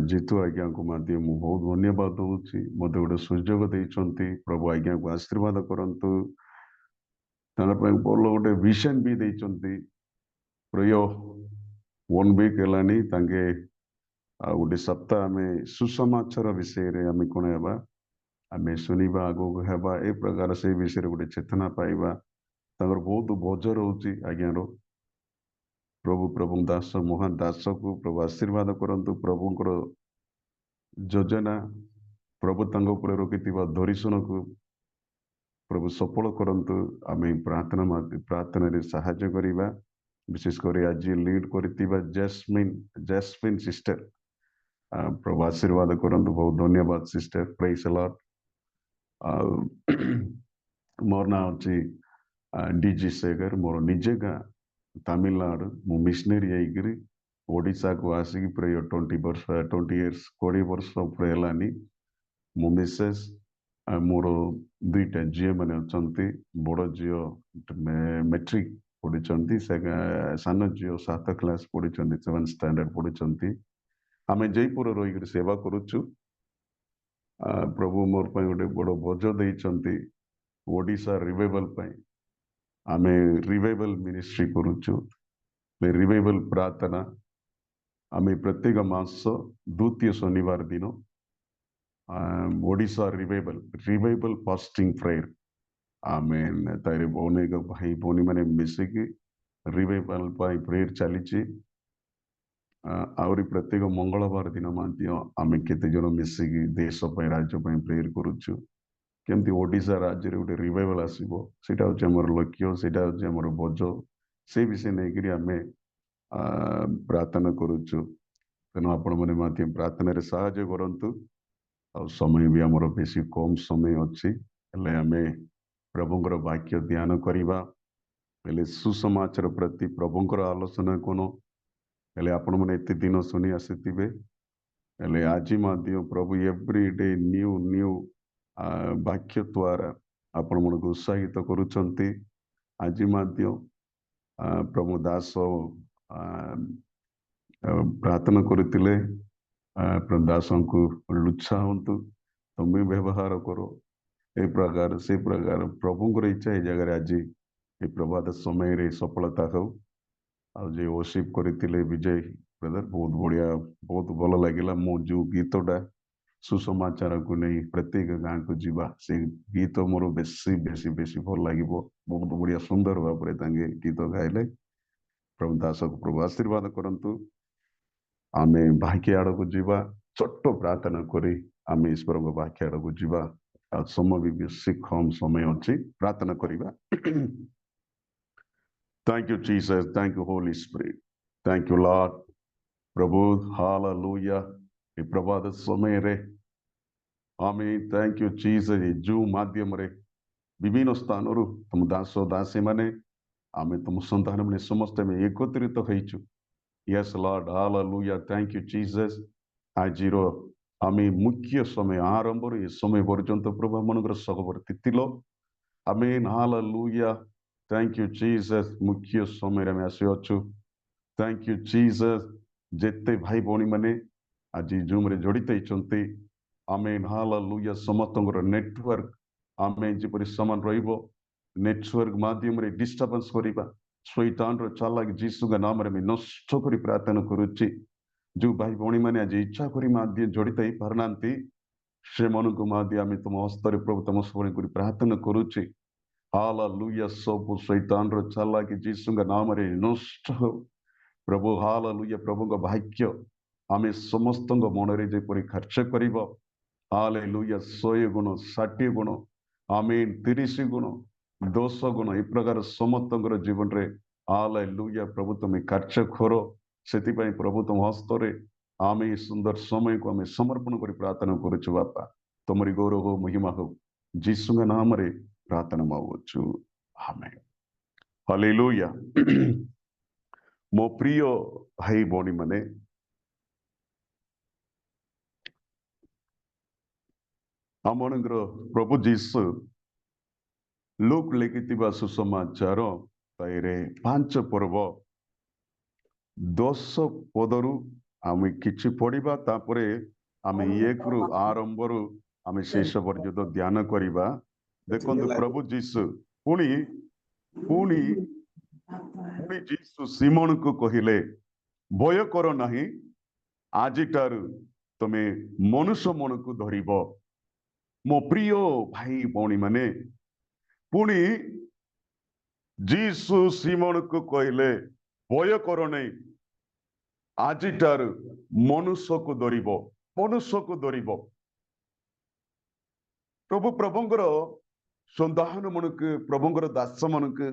जीतू आज्ञा को माध्यम बहुत धन्यवाद दूची मत गोटे सुजोग देइछंती प्रभु आज्ञा को आशीर्वाद करंतु तार पे बोल गोटे विजन भी देइछंती प्रिय 1 वीक हेलानी तांगे गोटे सप्ताह में सुसमाचार विषय रे आमे कोन हेबा आमे सुनिबा आगो हेबा ए प्रकार से विषय रे गोटे चेतना पाइबा तांगर बहुत भोजर होची आज्ञा रो प्रभु दास महान दास को प्रभु आशीर्वाद करंतु प्रभुଙ୍କର योजना प्रभु तांग ऊपर रखिथिबा दर्शन को प्रभु सफल करंतु आमे प्रार्थना रे सहायता करिबा विशेषकर आज लीड कर जैस्मिन सिस्टर प्रभु आशीर्वाद करंतु बहुत धन्यवाद सिस्टर प्रेज द लॉर्ड मोर ना अछि डीजी शेखर मोर निजे गाँ तमिलनाडु मु मिशनरी आईकरी ओडिशा को आसिक प्राय 20 years 20 वर्ष हेलानी मो मिसेस मोर दुईटा झील मैंने अच्छा बड़ झील मेट्रिक पढ़ी सान झील 7th क्लास पढ़ी 7th स्टैंडर्ड पढ़ी आम जयपुर रही सेवा करुचु प्रभु मोर गोटे बड़ बोझ देइछंती ओडिशा रिवाइवल आमे रिवाइवल मिनिस्ट्री करुचु रिवाइवल प्रार्थना आमे प्रत्येक मास द्वितीय शनिवार दिन ओडिशा रिवाइवल फास्टिंग प्रेयर आमे तारे अनेक भाई भौणी मैंने मिसिकी रिवाइवल प्रेयर चली आहरी प्रत्येक मंगलवार दिन आमे केते जन मिसिकी देश राज्य प्रेयर करुचु केमती ओडिशा राज्य गोटे रिवाइवल आसीबो सेटा होचे हमर लक्ष्य सेटा होचे हमर बोझ से विषय नहीं करी आमे प्रार्थना करुचु तेणु आपण मैंने माध्यम प्रार्थना रे सहायता करंतु आ समय भी हमर बेसी कम समय अछि हेले आमे प्रभुंकर वाक्य ध्यान करिबा हेले सुसमाचार प्रति प्रभुंकर आलोचना कोन हेले आपण मैंने एते दिन सुनी आसीतिबे हेले आज माध्यम प्रभु एवरी डे न्यू वाक्य द्वारा आपण मन को उत्साहित करुचंती आज माध्यम प्रभु दास प्रार्थना करथिले प्रभु दास को लुच्छा हंतु तुम्हें व्यवहार करो ए प्रकार से प्रकार प्रभुंकर इच्छा ए जगह आज ए प्रभात समय रे सफलता हो आज वर्शिप करथिले विजय ब्रदर बहुत बढ़िया बहुत भल लगिला मो जो गीतटा सुसमाचार को नहीं प्रत्येक गाँ को जीवा से गीत मोर बेसी बेसी बेसी भल लगे बहुत बढ़िया सुंदर भाव गीत गाइले प्रभु दास को प्रभु आशीर्वाद करंतु आमे भाग्य आड़ को जीवा छोट प्रार्थना करी आमे ईश्वर को भाग्य आड़ को जीवा समय भी बेसी कम समय अच्छी प्रार्थना करिबा thank you Jesus thank you Holy Spirit thank you Lord प्रभु हालेलुया ए प्रभात समय रे आमे थैंक यू जीसस जो माध्यम रे विभिन्न स्थान रु तुम दास दासी माने आमे तुम संतान माने समस्त में एकत्रित होइछु yes Lord hallelujah thank you Jesus आजिरो आमे मुख्य समय आरंभ रे समय पर्यंत प्रभु मनकर सगवर्ती तिलो amen hallelujah thank you Jesus मुख्य समय रे आसी अछु थैंक यू जीसस जेते भाई भौणी माने आज जूम रे जड़ित होइचंती आमेन हालेलुया समस्तंकर नेटवर्क आमेन जेपरि समान रहिबो नेटवर्क माध्यम रे डिस्टर्बेंस करिबा शैतान रो चालाक यीशु के नाम रे नष्ट करी प्रार्थना करूची जो भाई भौणी माने आज इच्छा करी माध्य जड़ित होई पारनांती से मन को माध्य आमे तुम हस्तर प्रभु तुम स्मरण करी प्रार्थना करूची हालेलुया सब शैतान रो चालाक यीशु के नाम रे नष्ट हो प्रभु हालेलुया प्रभु का भाग्य आमे समस्त मन रे जेपरि खर्च करिबो हालेलुया 100 गुण 60 गुण आमीन 30 गुण 200 गुण ए प्रकार समस्त जीवन रे हालेलुया प्रभु तुम खर्च करो सेति पई प्रभु तुम हस्तरे आमे सुंदर समय को आमे समर्पण करी प्रार्थना करूछु बापा तुमरी गौरव हो महिमा हो यीशु के नाम रे प्रार्थना मांगुछु आमेन हालेलुया मो प्रिय भाई भौणी माने आमनगर प्रभु जीसु लूक लिखिथिबा सुसमाचार ताइरे 5 पर्व 10 पदरु आमे किछि पढ़िबा तापरे आमे 1 रु आरंभ रु आमे शेष पर्यंत ध्यान करिबा देखंतु प्रभु जीसु पुणी जीसु सिमोन को कहिले भय कर नाही आजिटारु तमे मनुष्य मन को धरिबो मो प्रिय भाई भौणी माने पुणी जीसु सिमोन को कहले भय कर नहीं आजिटार मनुष्य को धरिबो प्रभु प्रभुंकर संतान मन के प्रभुंकर दास मन के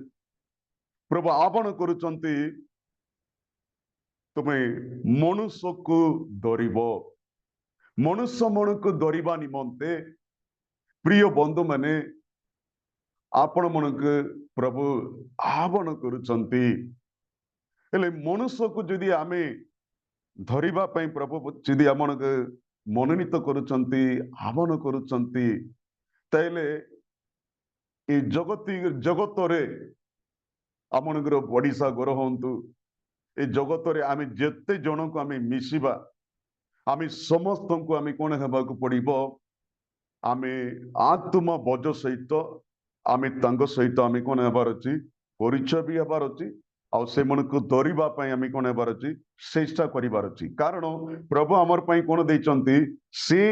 प्रभु आह्वान करुचंती तुम्हें मनुष्य को धरिब मनुष्य मन को धरिबा निमंते प्रिय बंधु माने आपण मन को प्रभु आह्वान करुचंती हेले मनुष्य को जदि आमे धरिबा पई प्रभु जदि आमन को मनोनीत करुचंती आह्वान करुचंती ताइले ए जगत रे आमनकर बड़ीसा घर हंतु ए जगत रे आमे जेते जन को आमे मिसिबा आमे समस्त को आमे कोन हेबा को पड़िबो आमे आत्मा बज सहित आमे तांग सहित आमे कोन हेबार अछि परिचय भी हेबार अछि आ से मन को धरिबा पई आमे कोन हेबार अछि चेष्टा करिबार अछि कारण प्रभु हमर पई कोन दैचंती से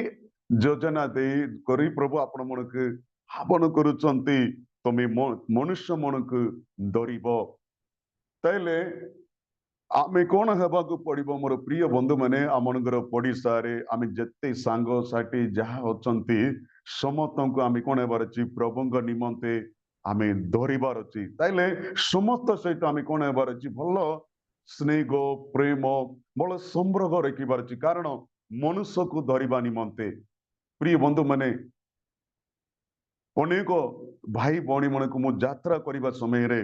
योजना दे करी प्रभु आपण मन के आह्वान करुचंती तमे मनुष्य मन को धरिब ताइले आमे कोन हेबाकू पड़िबो मोर प्रिय बंधु माने आमनकर पड़िसा रे आमे जत्ते सांग साथी जहा अछंती समस्त को आमे कोन हेबार अछि प्रभुଙ୍କ निमंते आमे धरिबार अछि ताइले समस्त सहित आमे कोन हेबार अछि भलो स्नेह प्रेम बड़ संपर्क रखिबार अछि कारण मनुष्य को धरिबा निमंते प्रिय बंधु माने अनेक भाई भौणी मन को मु यात्रा करबा समय रे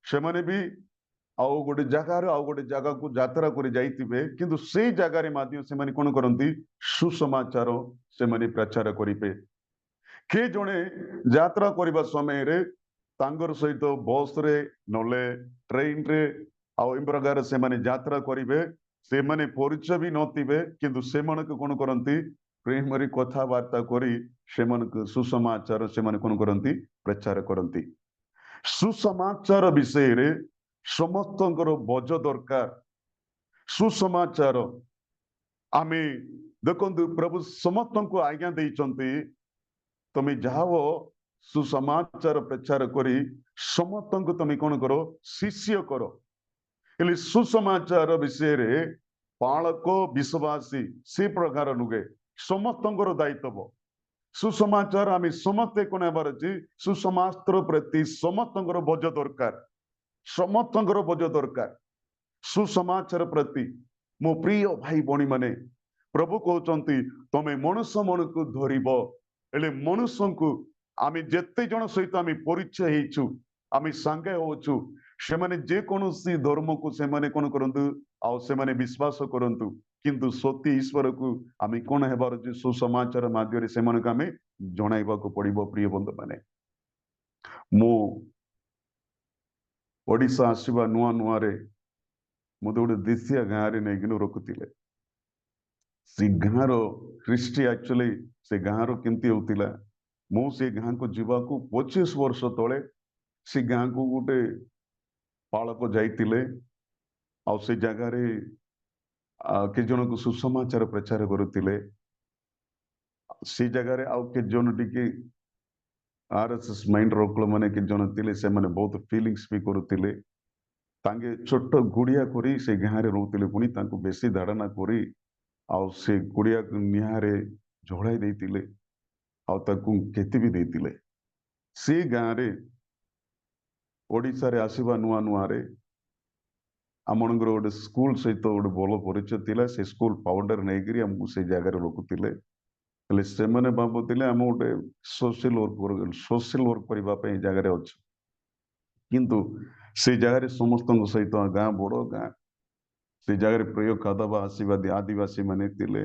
से माने भी आउ गोटे जगार आउ गोटे जगह को यात्रा कर जाइतिबे किंतु से जगार माध्यम से माने कोन करंती सुसमाचार से माने प्रचार करिबे के जने यात्रा करबा समय रे तांगर सहित बस रे नले ट्रेन रे आउ इन प्रकार से माने यात्रा करिबे से माने परिचय भी नथिबे किंतु से मन को कोन करंती प्रेम रे कथा वार्ता करी से मन को सुसमाचार से माने कोन करंती प्रचार करंती सुसमाचार विषय रे समस्त बज दरकार सुसमाचार आमे देखंतु प्रभु समस्त को आज्ञा देइचंती तमे जाओ सुसमाचार प्रचार करी समस्त को तमे कोन करो शिष्य करो हेले सुसमाचार विषय रे पालक विश्वासी से प्रकार नुगे समस्त दायित्व सुसमाचार आमे समस्ते कोन हेबार अछि सुसमाचार प्रति समस्त बज दरकार समस्त बज दरकार सुसमाचार प्रति मो प्रिय भाई भौणी माने प्रभु कहते तमे मनुष्य मन को धरिब हेले मनुष्य को आमे जेते जन सहित आमे परिचय हेचु आमे सांगे होचु से माने जे कोनोसी धर्म को से माने कोन करंतु आ से माने विश्वास करंतु किंतु सत्य ईश्वर को आमे कोन हेबार जे सुसमाचार माध्यम से माने आमे जणाइबा को पड़िबो प्रिय बंधु माने मो ओडिशा आसवा नुआ नुआ रे मत गोटे देशिया गाँव रे नहीं रखुले से गाँव ख्रिस्टी एक्चुअली से गाँव केमती होतिला मु से गाँ को जीवाकू 25 वर्ष तले से गाँ को गोटे पालक जाइतिले आ से जगह रे के जन को सुसमाचार प्रचार करुतिले से जगह रे आउ के जन टिके आरएसएस माइंड रोकल माने के जन तिले से माने बहुत फीलिंग्स भी करुतिले तांगे छोट गुड़िया करी से गाँव रे रोतिले पुनी तांको बेसी धारणा करी आउ से गुड़िया निहारे झोड़ाई देतिले आउ ताकू केति भी देतिले से गाँव रे ओडिशा रे आसीबा नुआ नुआ रे आमनगर गोटे स्कूल सहित गोटे भल परिचय थिला से स्कूल फाउंडर नहीं करी हमको से जगह रखुतिले हेले से माने भाबुतिले हम गोटे सोशल वर्क करबा पे जगह रे अछि किंतु से जगह रे समस्त सहित गाँ बड़ गाँ से जगह प्रिय कदवा आशीर्वादी आदिवासी माने थिले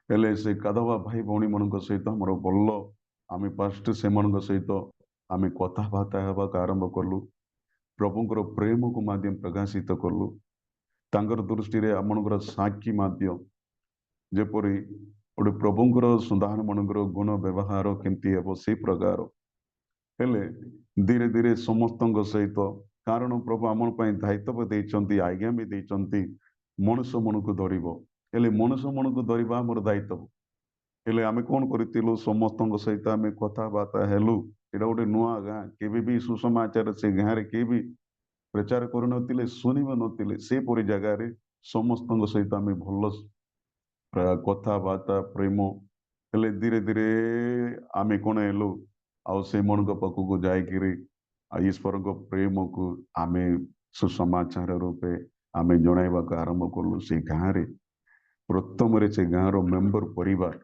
हेले से कदवा भाई भौणी मन सहित हमर भल आम फास्ट से सहित आम कथबार्ता हेबाक आरंभ कलु प्रभुंकर प्रेम को माध्यम प्रकाशित कलु तांकर दृष्टि रे आमनकर साक्षी माध्यम जेपरी गोटे प्रभुंकर सुधान मनकर गुण व्यवहार केमती हेबो से प्रकार हेले धीरे धीरे समस्त सहित कारण प्रभु आम दायित्व देइचंती आज्ञा भी देइचंती मनुष्य मन को धरिब हेले मनुष्य मन को धरिबा हमर दायित्व हेले आमे कोन करितिलु समस्त सहित आमे कथबार्ता हेलु एटा गोटे नुआ गाँ केबे भी सुसमाचार से गाँ रे के भी प्रचार कर नथिले सुनिबा नथिले से परि जगह रे समस्त सहित आमे भल कथबार्ता प्रेम हेले धीरे धीरे आमे कोन हेलु आउ से मन पाखक जाइकिरी ଈଶ୍ୱରଙ୍କ ପ୍ରେମକୁ ଆମେ ସୁସମାଚାର ରୂପେ ଆମେ ଜଣାଇବାକୁ ଆରମ୍ଭ କଲୁ। ସେ ଗାଁରେ ପ୍ରଥମରେ ସେ ଗାଁର ମେମ୍ବର ପରିବାର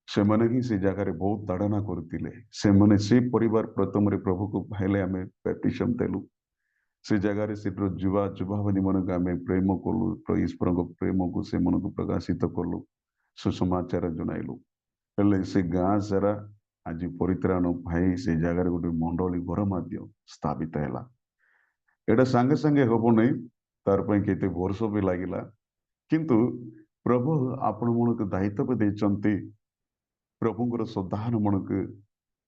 ସେମାନେ ହିଁ ସେ ଜାଗାରେ ବହୁତ ତାଡ଼ନା କରୁଥିଲେ। ସେମାନେ ସେ ପରିବାର ପ୍ରଥମରେ ପ୍ରଭୁକୁ ପାଇଲେ, ଆମେ ବାପ୍ତିସ୍ମ ଦେଲୁ। ସେ ଜାଗାରେ ସେଠର ଯୁବାବତୀ ମାନଙ୍କୁ ଆମେ ପ୍ରେମ କଲୁ, ଈଶ୍ୱରଙ୍କ ପ୍ରେମକୁ ସେମାନଙ୍କୁ ପ୍ରକାଶିତ କଲୁ, ସୁସମାଚାର ଜଣାଇଲୁ। ହେଲେ ସେ ଗାଁ ସାରା ଆଜି ପରିତ୍ରାଣ ପାଇ ସେ ଜାଗାରେ ଗୋଟେ ମଣ୍ଡଳୀ ଘର ମଧ୍ୟ ସ୍ଥାପିତ ହେଲା। ଏଇଟା ସାଙ୍ଗେ ସାଙ୍ଗେ ହବ ନାହିଁ, ତାର ପାଇଁ କେତେ ବର୍ଷ ବି ଲାଗିଲା। କିନ୍ତୁ ପ୍ରଭୁ ଆପଣ ମାନଙ୍କୁ ଦାୟିତ୍ୱ ଦେଇଛନ୍ତି। ପ୍ରଭୁଙ୍କର ସନ୍ତାନ ମାନଙ୍କୁ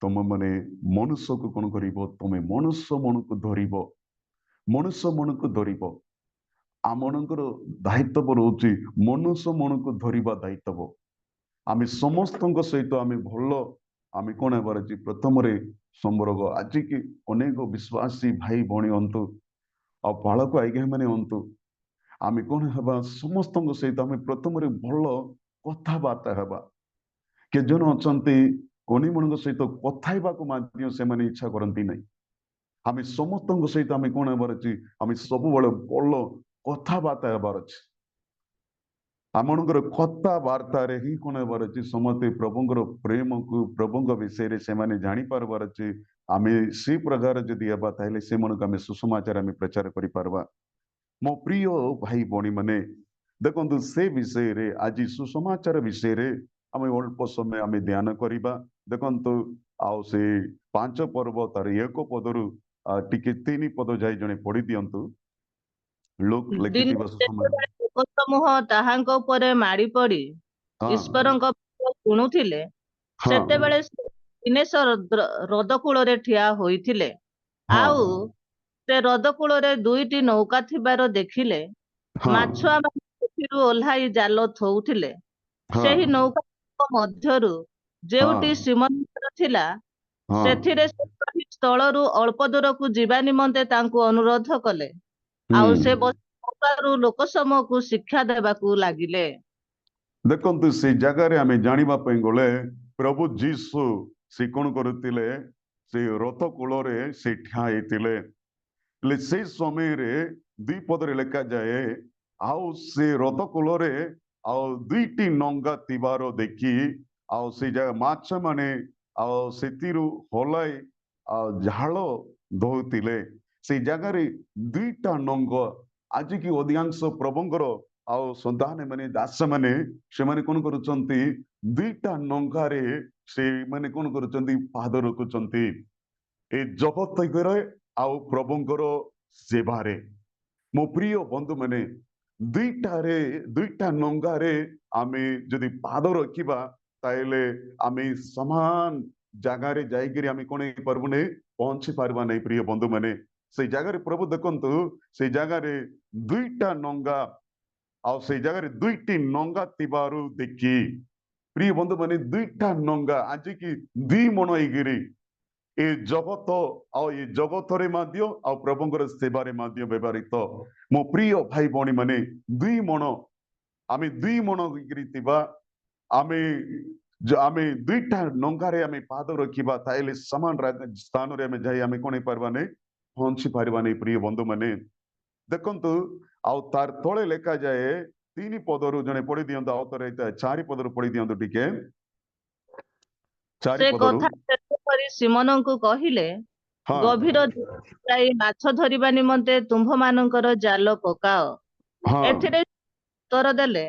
ତମେ ମାନେ ମନୁଷ୍ୟକୁ କଣ କରିବ, ତମେ ମନୁଷ୍ୟ ମନକୁ ଧରିବ, ମନୁଷ୍ୟ ମନକୁ ଧରିବ। ଆମମାନଙ୍କର ଦାୟିତ୍ୱ ରହୁଛି ମନୁଷ୍ୟ ମନକୁ ଧରିବା ଦାୟିତ୍ୱ। ଆମେ ସମସ୍ତଙ୍କ ସହିତ ଆମେ ଭଲ ଆମେ କଣ ହେବାର ଅଛି, ପ୍ରଥମରେ ସମ୍ପର୍କ। ଆଜିକି ଅନେକ ବିଶ୍ୱାସୀ ଭାଇ ଭଉଣୀ ହୁଅନ୍ତୁ ଆଉ ବାଳକ ଆଜ୍ଞା ମାନେ ହୁଅନ୍ତୁ, ଆମେ କଣ ହେବା, ସମସ୍ତଙ୍କ ସହିତ ଆମେ ପ୍ରଥମରେ ଭଲ କଥାବାର୍ତ୍ତା ହେବା। କେତେ ଜଣ ଅଛନ୍ତି ଅନ୍ୟମାନଙ୍କ ସହିତ କଥା ହେବାକୁ ମଧ୍ୟ ସେମାନେ ଇଚ୍ଛା କରନ୍ତି ନାହିଁ। ଆମେ ସମସ୍ତଙ୍କ ସହିତ ଆମେ କଣ ହେବାର ଅଛି, ଆମେ ସବୁବେଳେ ଭଲ କଥାବାର୍ତ୍ତା ହେବାର ଅଛି। ଆମମାନଙ୍କର କଥାବାର୍ତ୍ତାରେ ହିଁ କଣ ହେବାର ଅଛି, ସମସ୍ତେ ପ୍ରଭୁଙ୍କର ପ୍ରେମକୁ ପ୍ରଭୁଙ୍କ ବିଷୟରେ ସେମାନେ ଜାଣିପାରିବାର ଅଛି। ଆମେ ସେ ପ୍ରକାର ଯଦି ହେବା ତାହେଲେ ସେମାନଙ୍କୁ ଆମେ ସୁସମାଚାର ଆମେ ପ୍ରଚାର କରିପାରିବା। ମୋ ପ୍ରିୟ ଭାଇ ଭଉଣୀ ମାନେ ଦେଖନ୍ତୁ, ସେ ବିଷୟରେ ଆଜି ସୁସମାଚାର ବିଷୟରେ ଆମେ ଅଳ୍ପ ସମୟ ଆମେ ଧ୍ୟାନ କରିବା। ଦେଖନ୍ତୁ, ଆଉ ସେ 5 ପର୍ବ ତାର 1 ପଦରୁ ଟିକେ 3 ପଦ ଯାଇ ଜଣେ ପଢି ଦିଅନ୍ତୁ। ଲୋକ ଦିନେ ଲେଖିଥିବା ସୁସମାଚାର। ଯେତେବେଳେ ଲୋକ ସମୂହ ତାହାଙ୍କ ଉପରେ ମାଡ଼ି ପଡି ହଁ ଈଶ୍ୱରଙ୍କ ବାକ୍ୟ ଶୁଣୁଥିଲେ, ହଁ ସେତେବେଳେ ସେ ଦିନେଶ ହ୍ରଦ କୂଳରେ ଠିଆ ହୋଇଥିଲେ। ହଁ ଆଉ ସେ ହ୍ରଦ କୂଳରେ 2ଟି ନୌକା ଥିବାର ଦେଖିଲେ। ହଁ ମାଛୁଆମାନେ ସେଥିରୁ ଓହ୍ଲାଇ ଜାଲ ଥୋଉଥିଲେ। ହଁ ସେହି ନୌକା ମଧ୍ୟରୁ ଯେଉଁଟି ହଁ ସିମୋନଙ୍କର ଥିଲା, ହଁ। ସେଥିରେ ସେ ସେହି ସ୍ଥଳରୁ ଅଳ୍ପ ଦୂରକୁ ଯିବା ନିମନ୍ତେ ତାଙ୍କୁ ଅନୁରୋଧ କଲେ। ଆଉ ସେ ହୁଁ ନୌକାରୁ ଲୋକ ସମୂହକୁ ଶିକ୍ଷା ଦେବାକୁ ଲାଗିଲେ। ଦେଖନ୍ତୁ, ସେ ଜାଗାରେ ଆମେ ଜାଣିବା ପାଇଁ ଗଲେ ପ୍ରଭୁ ଯୀଶୁ ସେ କଣ କରୁଥିଲେ, ସେ ରଥ କୂଳରେ ସେ ଠିଆ ହେଇଥିଲେ। ହେଲେ ସେଇ ସମୟରେ 2 ପଦରେ ଲେଖାଯାଏ, ଆଉ ସେ ରଥ କୂଳରେ ଆଉ 2ଟି ନଙ୍ଗା ଥିବାର ଦେଖି ଆଉ ସେ ଜାଗା ମାଛ ମାନେ ଆଉ ସେଥିରୁ ହଲାଇ ଆଉ ଝାଳ ଧୋଉଥିଲେ। ସେଇ ଜାଗାରେ 2ଟା ନଙ୍ଗ। ଆଜିକି ଅଧିକାଂଶ ପ୍ରଭୁଙ୍କର ଆଉ ସନ୍ତାନ ମାନେ ଦାସ ମାନେ ସେମାନେ କଣ କରୁଛନ୍ତି, 2ଟା ନଙ୍ଗାରେ ସେମାନେ କଣ କରୁଛନ୍ତି, ପାଦ ରଖୁଛନ୍ତି ଏ ଜଗତରେ ଆଉ ପ୍ରଭୁଙ୍କର ସେବାରେ। ମୋ ପ୍ରିୟ ବନ୍ଧୁ ମାନେ, 2ଟା ନଙ୍ଗାରେ ଆମେ ଯଦି ପାଦ ରଖିବା ତାହେଲେ ଆମେ ସମାନ ଜାଗାରେ ଯାଇକିରି ଆମେ କଣ ହେଇପାରିବୁ ନାହିଁ, ପହଞ୍ଚି ପାରିବା ନାହିଁ। ପ୍ରିୟ ବନ୍ଧୁ ମାନେ, ସେଇ ଜାଗାରେ ପ୍ରଭୁ ଦେଖନ୍ତୁ, ସେଇ ଜାଗାରେ 2ଟା ନଙ୍ଗା ଆଉ ସେଇ ଜାଗାରେ 2ଟି ନଙ୍ଗା ଥିବାରୁ ଦେଖି, ପ୍ରିୟ ବନ୍ଧୁ ମାନେ 2ଟା ନଙ୍ଗା ଆଜିକି 2 ମଣ ହେଇକିରି ଏ ଜଗତ ଆଉ ଏ ଜଗତରେ ମଧ୍ୟ ଆଉ ପ୍ରଭୁଙ୍କର ସେବାରେ ମଧ୍ୟ ବ୍ୟବହୃତ। ମୋ ପ୍ରିୟ ଭାଇ ଭଉଣୀ ମାନେ, 2 ମଣ ଆମେ 2 ମଣ ହେଇକିରି ଥିବା ଆମେ ଆମେ 2ଟା ନଙ୍ଗାରେ ଆମେ ପାଦ ରଖିବା ତାହେଲେ ସମାନ ସ୍ଥାନରେ ଆମେ ଯାଇ ଆମେ କଣ ହେଇପାରିବା ନାହିଁ, ପହଞ୍ଚି ପାରିବା ନାହିଁ। ପ୍ରିୟ ବନ୍ଧୁ ମାନେ ଦେଖନ୍ତୁ, ଆଉ ତାର ତଳେ ଲେଖାଯାଏ 3 ପଦରୁ ଜଣେ ପଢି ଦିଅନ୍ତୁ, ଆଉ ଥରେ 4 ପଦରୁ ପଢି ଦିଅନ୍ତୁ ଟିକେ, 4 ସେ ପଦରୁ। କଥା ଶେଷ କରି ସିମୋନଙ୍କୁ କହିଲେ, ହଁ ଗଭୀର ଜଳକୁ ଯାଇ ମାଛ ଧରିବା ନିମନ୍ତେ ତୁମ୍ଭମାନଙ୍କର ଜାଲ ପକାଅ। ହଁ ଏଥିରେ ଉତ୍ତର ଦେଲେ,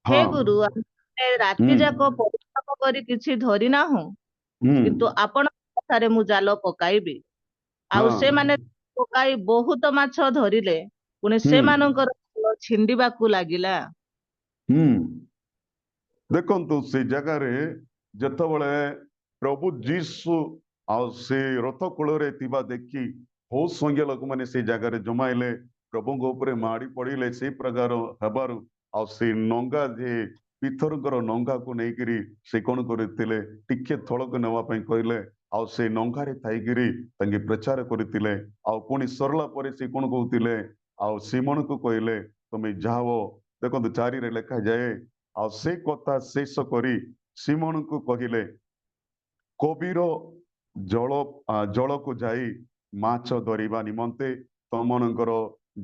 ହେ ହଁ ଗୁରୁ, ଆମେ ହୁଁ ରାତି ଯାକ ପରିଶ୍ରମ କରି କିଛି ଧରି ନାହୁଁ, ହୁଁ କିନ୍ତୁ ଆପଣଙ୍କ କଥାରେ ମୁଁ ଜାଲ ପକାଇବି। ଆଉ ହଁ ସେମାନେ ପକାଇ ବହୁତ ମାଛ ଧରିଲେ। ପୁଣି ହୁଁ ସେମାନଙ୍କର ଜାଲ ଛିଣ୍ଡିବାକୁ ଲାଗିଲା। ହୁଁ ଦେଖନ୍ତୁ, ସେ ଜାଗାରେ ଯେତେବେଳେ ପ୍ରଭୁ ଯୀଶୁ ଆଉ ସେ ରଥ କୂଳରେ ଥିବା ଦେଖି ବହୁତ ସଂଖ୍ୟା ଲୋକମାନେ ସେ ଜାଗାରେ ଜମାଇଲେ, ପ୍ରଭୁଙ୍କ ଉପରେ ମାଡ଼ି ପଡିଲେ। ସେଇ ପ୍ରକାର ହେବାରୁ ଆଉ ସେ ନଙ୍ଗା ଯେ ପିଥରଙ୍କର ନଙ୍ଗାକୁ ନେଇକିରି ସେ କଣ କରିଥିଲେ, ଟିକେ ତଳକୁ ନେବା ପାଇଁ କହିଲେ। ଆଉ ସେ ନଙ୍ଗାରେ ଥାଇକିରି ତାଙ୍କେ ପ୍ରଚାର କରିଥିଲେ। ଆଉ ପୁଣି ସରିଲା ପରେ ସେ କଣ କହୁଥିଲେ, ଆଉ ସିମୋନକୁ କହିଲେ, ତମେ ଯାଅ। ଦେଖନ୍ତୁ 4ରେ ଲେଖାଯାଏ, ଆଉ ସେ କଥା ଶେଷ କରି ସିମୋନକୁ କହିଲେ, ଗଭୀର ଜଳକୁ ଯାଇ ମାଛ ଧରିବା ନିମନ୍ତେ ତମମାନଙ୍କର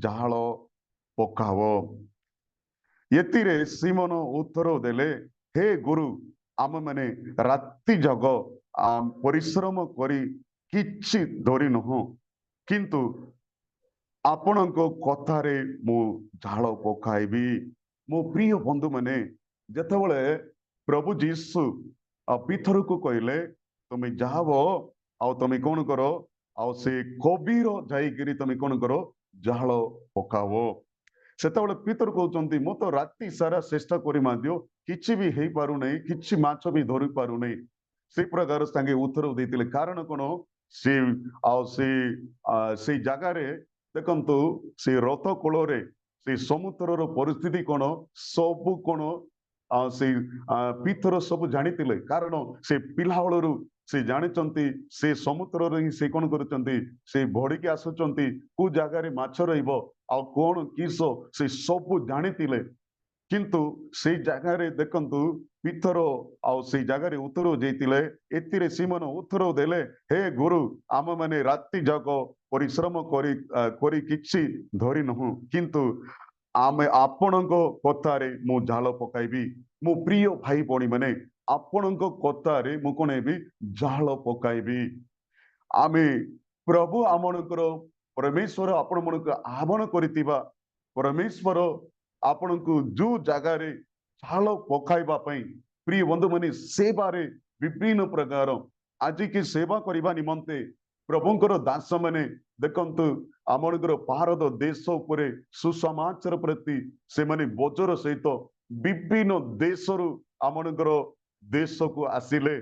ଜାଳ ପକାଅ। ଏଥିରେ ସିମୋନ ଉତ୍ତର ଦେଲେ, ହେ ଗୁରୁ, ଆମେମାନେ ରାତି ଯାକ ପରିଶ୍ରମ କରି କିଛି ଧରିନାହୁଁ, କିନ୍ତୁ ଆପଣଙ୍କ କଥାରେ ମୁଁ ଜାଳ ପକାଇବି। ମୋ ପ୍ରିୟ ବନ୍ଧୁମାନେ, ଯେତେବେଳେ ପ୍ରଭୁ ଯୀଶୁ ପିତରକୁ କହିଲେ ତମେ ଯାଅ ଆଉ ତମେ କଣ କର, ଆଉ ସେ ଗଭୀର ଯାଇକିରି ତମେ କଣ କର, ଜାଳ ପକାଅ। ସେତେବେଳେ ପିତର କହୁଛନ୍ତି, ମୁଁ ତ ରାତି ସାରା ଚେଷ୍ଟା କରି ମଧ୍ୟ କିଛି ବି ହେଇପାରୁନାହିଁ, କିଛି ମାଛ ବି ଧରି ପାରୁନାହିଁ। ସେ ପ୍ରକାର ତାଙ୍କେ ଉତ୍ତର ଦେଇଥିଲେ। କାରଣ କଣ, ସେ ଆଉ ସେଇ ଜାଗାରେ ଦେଖନ୍ତୁ, ସେ ରଥ କୂଳରେ ସେ ସମୁଦ୍ରର ପରିସ୍ଥିତି କଣ, ସବୁ କଣ ସେଇ ପିତର ସବୁ ଜାଣିଥିଲେ। କାରଣ ସେ ପିଲାବେଳରୁ ସେ ଜାଣିଛନ୍ତି, ସେ ସମୁଦ୍ରରେ ହିଁ ସେ କଣ କରୁଛନ୍ତି, ସେ ବଢିକି ଆସୁଛନ୍ତି, କୋଉ ଜାଗାରେ ମାଛ ରହିବ ଆଉ କଣ କିସ ସେ ସବୁ ଜାଣିଥିଲେ। କିନ୍ତୁ ସେଇ ଜାଗାରେ ଦେଖନ୍ତୁ, ପିତର ଆଉ ସେଇ ଜାଗାରେ ଉତ୍ତର ଦେଇଥିଲେ। ଏଥିରେ ସିମୋନ ଉତ୍ତର ଦେଲେ, ହେ ଗୁରୁ, ଆମେ ମାନେ ରାତି ଯାକ ପରିଶ୍ରମ କରି କିଛି ଧରିନାହୁଁ, କିନ୍ତୁ ଆମେ ଆପଣଙ୍କ କଥାରେ ମୁଁ ଜାଲ ପକାଇବି। ମୋ ପ୍ରିୟ ଭାଇ ଭଉଣୀ ମାନେ, ଆପଣଙ୍କ କଥାରେ ମୁଁ କଣ ହେବି, ଜାଳ ପକାଇବି। ଆମେ ପ୍ରଭୁ ଆମମାନଙ୍କର ପରମେଶ୍ୱର ଆପଣମାନଙ୍କୁ ଆହ୍ୱାନ କରିଥିବା ପରମେଶ୍ୱର ଆପଣଙ୍କୁ ଯୋଉ ଜାଗାରେ ଜାଳ ପକାଇବା ପାଇଁ, ପ୍ରିୟ ବନ୍ଧୁମାନେ, ସେବାରେ ବିଭିନ୍ନ ପ୍ରକାର ଆଜିକି ସେବା କରିବା ନିମନ୍ତେ ପ୍ରଭୁଙ୍କର ଦାସମାନେ ଦେଖନ୍ତୁ, ଆମମାନଙ୍କର ଭାରତ ଦେଶ ଉପରେ ସୁସମାଚାର ପ୍ରତି ସେମାନେ ବୋଜର ସହିତ ବିଭିନ୍ନ ଦେଶରୁ ଆମମାନଙ୍କର ଦେଶକୁ ଆସିଲେ।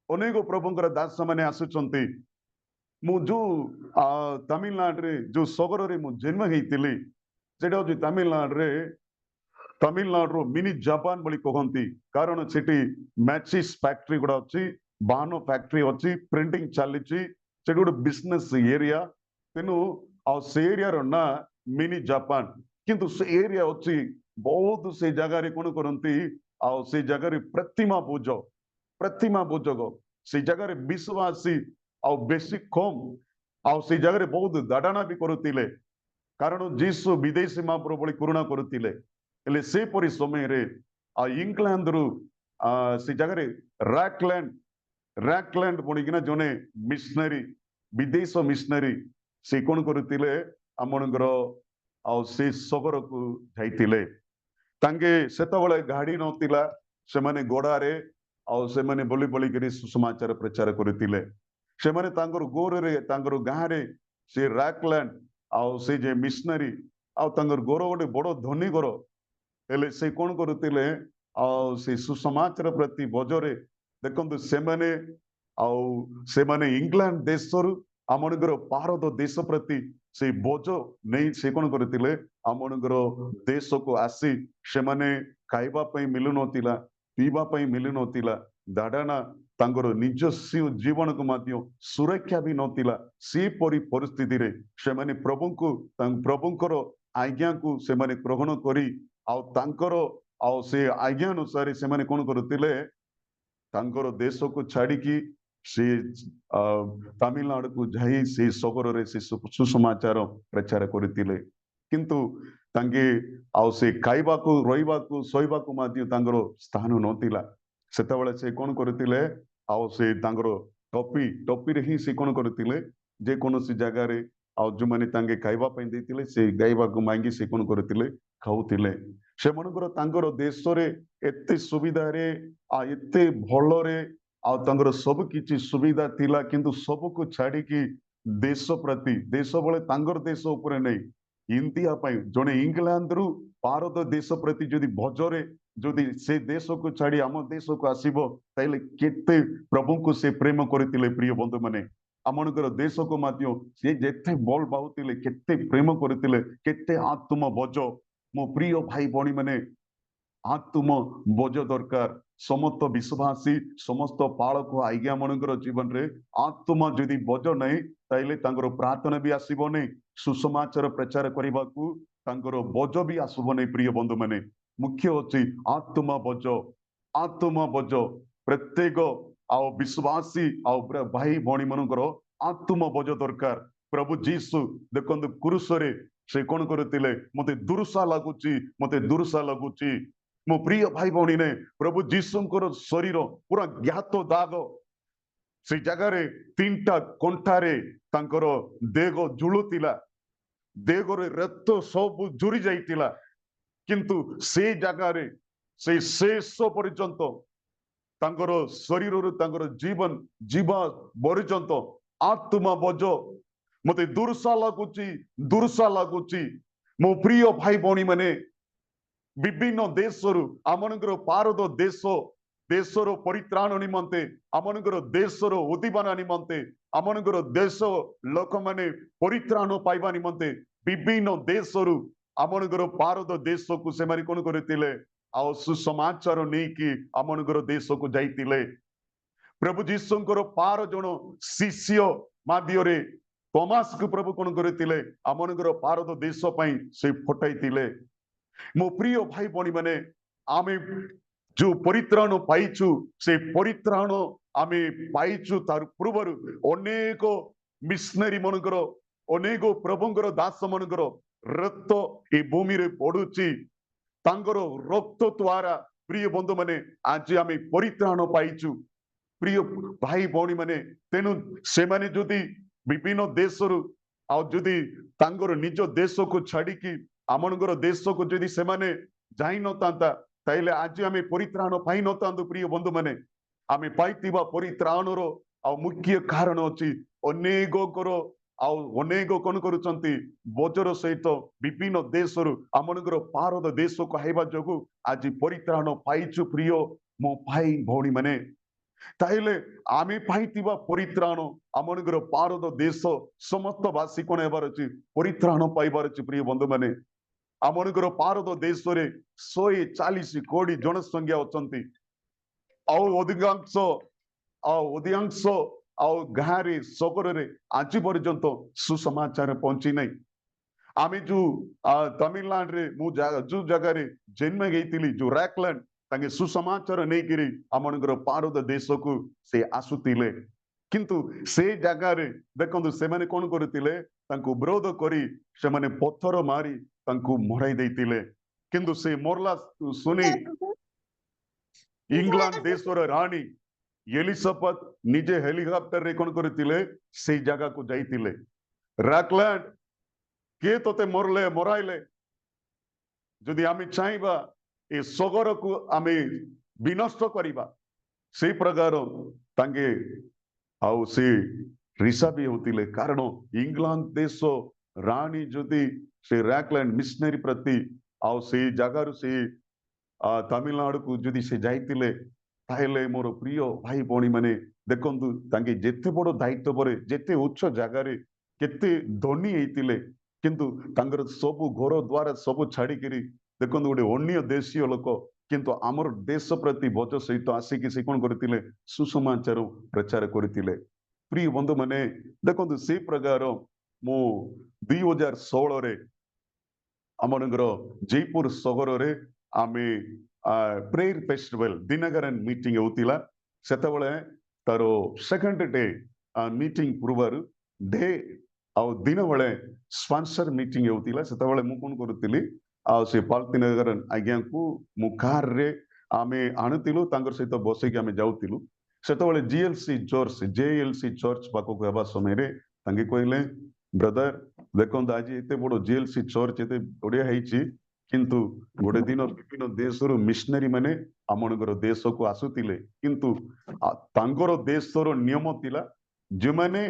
ଅନେକ ପ୍ରଭୁଙ୍କର ଦାସମାନେ ଆସୁଛନ୍ତି। ମୁଁ ଯୋଉ ତାମିଲନାଡୁରେ ଯୋଉ ସହରରେ ମୁଁ ଜନ୍ମ ହେଇଥିଲି, ସେଟା ହଉଛି ତାମିଲନାଡୁର ମିନି ଜାପାନ ବୋଲି କହନ୍ତି। କାରଣ ସେଠି ମ୍ୟାଚିସ୍ ଫ୍ୟାକ୍ଟ୍ରି ଗୁଡା ଅଛି, ବାହନ ଫ୍ୟାକ୍ଟ୍ରି ଅଛି, ପ୍ରିଣ୍ଟିଂ ଚାଲିଛି, ସେଠି ଗୋଟେ ବିଜନେସ ଏରିଆ। ତେଣୁ ଆଉ ସେ ଏରିଆର ନାଁ ମିନି ଜାପାନ। କିନ୍ତୁ ସେ ଏରିଆ ଅଛି ବହୁତ, ସେ ଜାଗାରେ କଣ କରନ୍ତି, ଆଉ ସେ ଜାଗାରେ ପ୍ରତିମା ପୂଜକ, ସେ ଜାଗାରେ ବିଶ୍ୱାସୀ ଆଉ ବେଶୀ କମ, ଆଉ ସେ ଜାଗାରେ ବହୁତ ଦାଡାଣା ବି କରୁଥିଲେ। କାରଣ ଯୀଶୁ ବିଦେଶୀ ମହାପ୍ରଭୁ ଭଳି କରୁଣା କରୁଥିଲେ। ହେଲେ ସେପରି ସମୟରେ ଇଂଲଣ୍ଡରୁ ସେ ଜାଗାରେ ରାକଲ୍ୟାଣ୍ଡ ବଣିକିନା ଜଣେ ମିଶନାରୀ, ବିଦେଶ ମିଶନାରୀ, ସେ କଣ କରୁଥିଲେ, ଆମମାନଙ୍କର ଆଉ ସେ ସହରକୁ ଯାଇଥିଲେ। ତାଙ୍କେ ସେତେବେଳେ ଗାଡି ନଥିଲା, ସେମାନେ ଗୋଡାରେ ଆଉ ସେମାନେ ବୋଲି ବୋଲିକିରି ସୁସମାଚାର ପ୍ରଚାର କରୁଥିଲେ। ସେମାନେ ତାଙ୍କର ଗୋରରେ, ତାଙ୍କର ଗାଁରେ ସେ ରାକଲ୍ୟାଣ୍ଡ ଆଉ ସେ ଯେ ମିଶନାରୀ ଆଉ ତାଙ୍କର ଗୋର ଗୋଟେ ବଡ ଧନୀ ଘର। ହେଲେ ସେ କଣ କରୁଥିଲେ, ଆଉ ସେ ସୁସମାଚାର ପ୍ରତି ବୋଜରେ ଦେଖନ୍ତୁ, ସେମାନେ ଇଂଲଣ୍ଡ ଦେଶରୁ ଆମମାନଙ୍କର ଭାରତ ଦେଶ ପ୍ରତି ସେଇ ବୋଝ ନେଇ ସେ କଣ କରିଥିଲେ, ଆମମାନଙ୍କର ଦେଶକୁ ଆସି ସେମାନେ ଖାଇବା ପାଇଁ ମିଳୁନଥିଲା, ପିଇବା ପାଇଁ ମିଳୁନଥିଲା, ଦାଡାଣା ତାଙ୍କର ନିଜସ୍ୱ ଜୀବନକୁ ମଧ୍ୟ ସୁରକ୍ଷା ବି ନଥିଲା। ସେପରି ପରିସ୍ଥିତିରେ ସେମାନେ ପ୍ରଭୁଙ୍କର ଆଜ୍ଞାକୁ ସେମାନେ ଗ୍ରହଣ କରି ଆଉ ତାଙ୍କର ଆଉ ସେ ଆଜ୍ଞା ଅନୁସାରେ ସେମାନେ କଣ କରୁଥିଲେ, ତାଙ୍କର ଦେଶକୁ ଛାଡିକି ସେ ତାମିଲନାଡୁକୁ ଯାଇ ସେ ସହରରେ ସେ ସୁସମାଚାର ପ୍ରଚାର କରିଥିଲେ। କିନ୍ତୁ ତାଙ୍କେ ଆଉ ସେ ଖାଇବାକୁ, ରହିବାକୁ, ଶୋଇବାକୁ ମଧ୍ୟ ତାଙ୍କର ସ୍ଥାନ ନଥିଲା। ସେତେବେଳେ ସେ କଣ କରୁଥିଲେ, ଆଉ ସେ ତାଙ୍କର ଟପିରେ ହିଁ ସେ କଣ କରୁଥିଲେ, ଯେକୌଣସି ଜାଗାରେ ଆଉ ଯୋଉମାନେ ତାଙ୍କେ ଖାଇବା ପାଇଁ ଦେଇଥିଲେ, ସେ ଗାଇବାକୁ ମାଗି ସେ କଣ କରୁଥିଲେ, ଖାଉଥିଲେ। ସେମାନଙ୍କର ତାଙ୍କର ଦେଶରେ ଏତେ ସୁବିଧାରେ ଏତେ ଭଲରେ ଆଉ ତାଙ୍କର ସବୁ କିଛି ସୁବିଧା ଥିଲା, କିନ୍ତୁ ସବୁକୁ ଛାଡିକି ଦେଶ ପ୍ରତି, ଦେଶ ବଳେ ତାଙ୍କର ଦେଶ ଉପରେ ନେଇ ଇଣ୍ଡିଆ ପାଇଁ ଜଣେ ଇଂଲଣ୍ଡରୁ ଭାରତ ଦେଶ ପ୍ରତି ଯଦି ଭଜରେ ଯଦି ସେ ଦେଶକୁ ଛାଡି ଆମ ଦେଶକୁ ଆସିବ, ତାହେଲେ କେତେ ପ୍ରଭୁଙ୍କୁ ସେ ପ୍ରେମ କରିଥିଲେ। ପ୍ରିୟ ବନ୍ଧୁମାନେ, ଆମମାନଙ୍କର ଦେଶକୁ ମଧ୍ୟ ସେ ଯେତେ ଭଲ ପାଉଥିଲେ, କେତେ ପ୍ରେମ କରିଥିଲେ, କେତେ ଆତ୍ମ ବୋଝ। ମୋ ପ୍ରିୟ ଭାଇ ଭଉଣୀ ମାନେ, ଆତ୍ମ ବୋଝ ଦରକାର। ସମସ୍ତ ବିଶ୍ୱାସୀ, ସମସ୍ତ ପାଳକ ଆଜ୍ଞା ମାନଙ୍କର ଜୀବନରେ ଆତ୍ମ ଯଦି ବୋଝ ନାହିଁ, ତାହେଲେ ତାଙ୍କର ପ୍ରାର୍ଥନା ବି ଆସିବନି, ସୁସମାଚାର ପ୍ରଚାର କରିବାକୁ ତାଙ୍କର ବୋଝ ବି ଆସିବନି। ପ୍ରିୟ ବନ୍ଧୁମାନେ, ମୁଖ୍ୟ ଅଛି ଆତ୍ମ ବୋଝ। ପ୍ରତ୍ୟେକ आओ विश्वासी आओ भाई भौणी मनकर आत्मबोझ दरकार। प्रभु जीसु देखंतु क्रूसरे से कौन करते मते दुर्शा लगुची मते दुर्शा लगुची। मो प्रिय भाई भौणी ने प्रभु जीसुंकर शरीर पूरा ज्ञात दाग से जगार 3टा कंठारे तांकर देह जुलुतिला देहरे रक्त सब जुरी जाइतिला किंतु से जगार से शेष पर्यंत तांकर शरीर तांकर जीवन जीवा पर्यंत आत्मा बोझ मते दुर्शा लगुची। मो प्रिय भाई भौणी माने विभिन्न देशरु आमनकर भारत देश देशर परित्राण निमंते आमनकर देशर उद्दीपना निमंते आमनकर देश लोक माने परित्राण पाइबा निमंते विभिन्न देशरु आमनकर भारत देश को से माने कोन करतिले आ सुसमाचार नहीं कि आमनकर देश को जाइतिले। प्रभु जीसुंकर 12 जन शिष्य माध्यरे थॉमस को प्रभु कोन करतिले आमनकर भारत देश पई से फटाइतिले। मो प्रिय भाई भौणी माने आमे जो परित्राण पाइचु से परित्राण आमे पाइचु तार पूर्वर अनेक मिशनरी मनकर अनेक प्रभुंकर दास मनकर रक्त ए भूमि रे पड़ुची तांकर रक्त द्वारा प्रिय बंधु माने आज आमे परित्राण पाइचु। प्रिय भाई भौणी माने तेनु से माने जदि विभिन्न देशरु आ जदि तांकर निज देश को छाड़ी की आमनगर देश को जदि से माने जाई न तांता ताइले आज आमे परित्राण पाई न तांतु। प्रिय बंधु माने आमे पाइतिबा परित्राणर आ मुख्य कारण अछि अनेक करो आ अनेक कोन करूचंती बोझर सहित विभिन्न देशरु आमनगर भारत देश को आइबा जोगु आज परित्राण पाइचु। प्रिय मो भाई भौणी माने ताइले आमे पाइतिबा परित्राण आमनगर भारत देश समस्त वासी कोन हेबार अछि परित्राण पाइबार अछि। प्रिय बंधु माने आमनगर भारत देश रे 140 कोटी जनसंख्या अछंती अधिकांश गाँव सगर आज पर्यंत सुसमाचार पहुंची नहीं। आमे जो तमिलनाडु रे जो जगह जन्म गई जो रैकलैंड तांगे सुसमाचार नहीं करी आमनगर भारत देश को से आसुतिले किंतु से जगह रे देखंतु से माने कोन करतिले तांको विरोध करी से माने पत्थर मारी तांको मराई देतिले किंतु से मोरला सुनी इंग्लैंड देशर रानी एलिजाबेथ निजे हेलिकॉप्टर रे कोन करतिले से जगह को जाइतिले रैकलैंड के तोते मरले मराइले जदि आमे चाहबा ए सगर को आमे विनष्ट करिबा से प्रकार तांगे आउ से रिसा भी होतिले कारण इंग्लैंड देश रानी जदि से रैकलैंड मिशनरी प्रति आउ से जगार से तमिलनाडु को जदि से जाइतिले ताहेले मोर प्रिय भाई भौणी माने देखंतु तांगे जेते बड़ दायित्व परे जेते उच्च जगार केते धनी हेतिले किंतु तांगर सब घर द्वार सब छाड़ी करी देखंतु गोटे अन्य देशीय लोक किंतु आमर देश प्रति बोझ सहित आसिक से कौन करतिले सुसमाचार प्रचार करतिले। प्रिय बंधु माने देखंतु से प्रकार मो 2016 रे आमनगर जयपुर सहर रे आमे प्रेयर फेस्टिवल दिनकरन मीटिंग होतिला सेतबेले तारो सेकंड डे मीटिंग पूर्वर डे आ दिन बेले स्पॉन्सर मीटिंग होतिला सेतबेले मु कोन करतिली आ से पाल्तीनगरन आज्ञा को मु कार रे आमे आनतिलु तांगर सहित बसैके आमे जाउतिलु सेतबेले जेएलसी चर्च पाको हेबा समय रे तांगे कहले ब्रदर देखंत आज एते बड़ जेएलसी चर्च एते बढ़िया हेची किंतु गोटे दिन विभिन्न देशर मिशनरी माने आमनगर देश को आसुतिले किंतु तांगर देशर नियम थिला जे माने